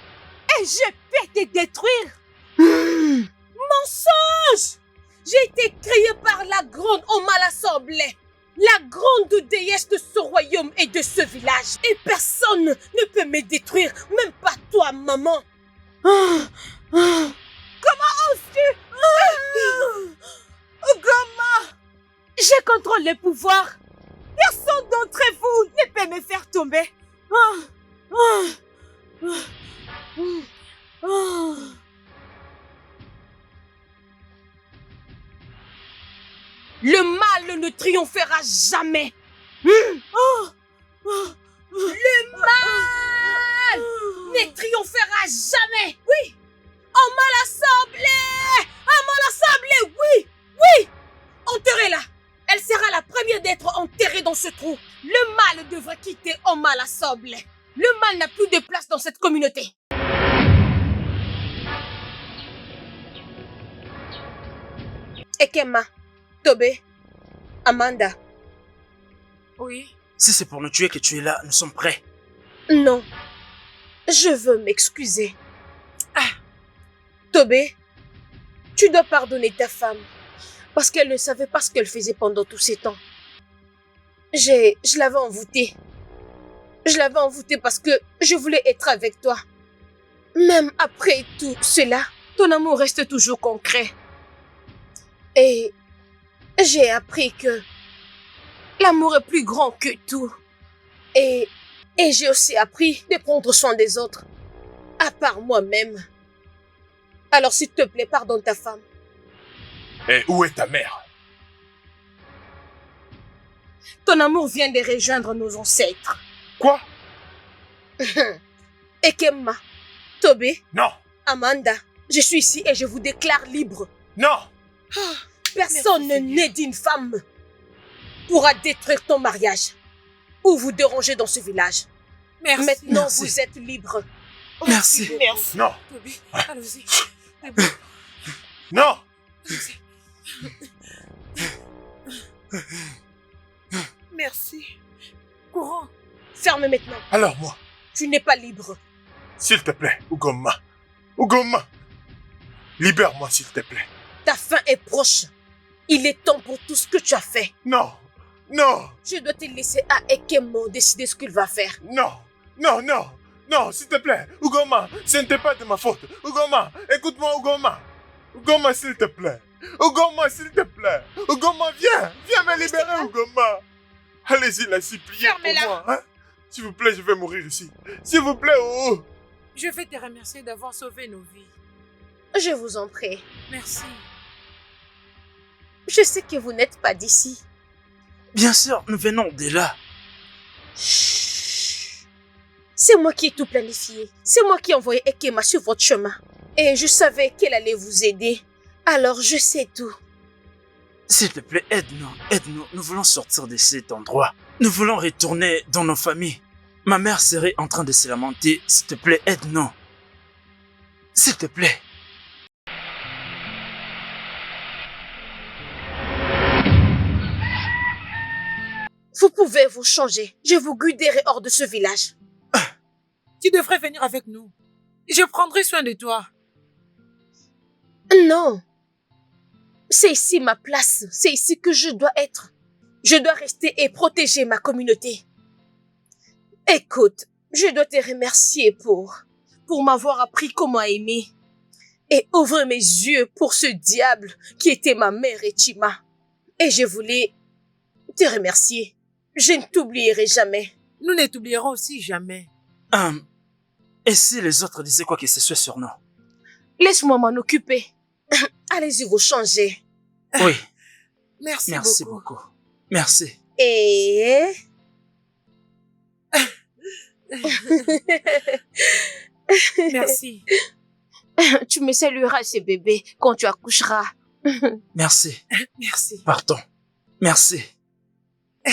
Et je peux te détruire. mensonge! J'ai été créée par la grande Oma l'Assemblée, la grande déesse de ce royaume et de ce village. Et personne ne peut me détruire, même pas toi, maman. Comment oses-tu? Ogoma, je contrôle le pouvoir. Personne d'entre vous ne peut me faire tomber. Le mal ne triomphera jamais. Le mal ne triomphera jamais. Oui. Oma l'Assemblée. Oma l'Assemblée, oui. Oui. Enterrez-la. Elle sera la première d'être enterrée dans ce trou. Le mal devrait quitter Oma l'Assemblée. Le mal n'a plus de place dans cette communauté. Ekema, Tobé, Amanda. Oui. Si c'est pour nous tuer que tu es là, nous sommes prêts. Non, je veux m'excuser. Tobé, tu dois pardonner ta femme parce qu'elle ne savait pas ce qu'elle faisait pendant tous ces temps. Je l'avais envoûtée. Je l'avais envoûtée parce que je voulais être avec toi. Même après tout cela, ton amour reste toujours concret. Et j'ai appris que l'amour est plus grand que tout. Et j'ai aussi appris de prendre soin des autres, à part moi-même. Alors s'il te plaît, pardonne ta femme. Et où est ta mère? Ton amour vient de rejoindre nos ancêtres. Quoi? Ekema, Tobé, Non, Amanda, je suis ici et je vous déclare libre. non. Personne né d'une femme pourra détruire ton mariage ou vous déranger dans ce village. Merci. Maintenant, Merci. vous êtes libre. Merci. Merci. Non, Toby, allons-y. non. Merci. Courant. Ferme maintenant. Alors moi, Tu n'es pas libre. s'il te plaît, Ugoma. Ugoma. Libère-moi, s'il te plaît. Ta fin est proche. Il est temps pour tout ce que tu as fait. Non, non, Je dois te laisser à Ekemo décider ce qu'il va faire. non, non, non, non, s'il te plaît. Ugoma, ce n'était pas de ma faute. Ugoma, écoute-moi, Ugoma. Ugoma, s'il te plaît. Ugoma, s'il te plaît. Ugoma, viens me libérer, Ugoma. Allez-y, la suppliez pour Fermez-la. moi. Hein? S'il vous plaît, je vais mourir ici. S'il vous plaît, oh. Je vais te remercier d'avoir sauvé nos vies. Je vous en prie. Merci. Je sais que vous n'êtes pas d'ici. Bien sûr, nous venons de là. Chut. C'est moi qui ai tout planifié. C'est moi qui ai envoyé Ekema sur votre chemin. Et je savais qu'elle allait vous aider. Alors je sais tout. S'il te plaît, aide-nous, aide-nous. Nous voulons sortir de cet endroit. Nous voulons retourner dans nos familles. Ma mère serait en train de se lamenter. S'il te plaît, aide-nous. S'il te plaît. Vous pouvez vous changer. Je vous guiderai hors de ce village. Tu devrais venir avec nous. Je prendrai soin de toi. Non. C'est ici ma place. C'est ici que je dois être. Je dois rester et protéger ma communauté. Écoute, je dois te remercier pour m'avoir appris comment aimer et ouvrir mes yeux pour ce diable qui était ma mère Etima. Et je voulais te remercier. Je ne t'oublierai jamais. Nous ne t'oublierons aussi jamais. Et si les autres disaient quoi que ce soit sur nous? Laisse-moi m'en occuper. Allez-y vous changer. Oui, Merci, merci beaucoup. Merci. Et... Merci. Tu me salueras ce bébé quand tu accoucheras. Merci. Merci. Pardon. Merci. Eh,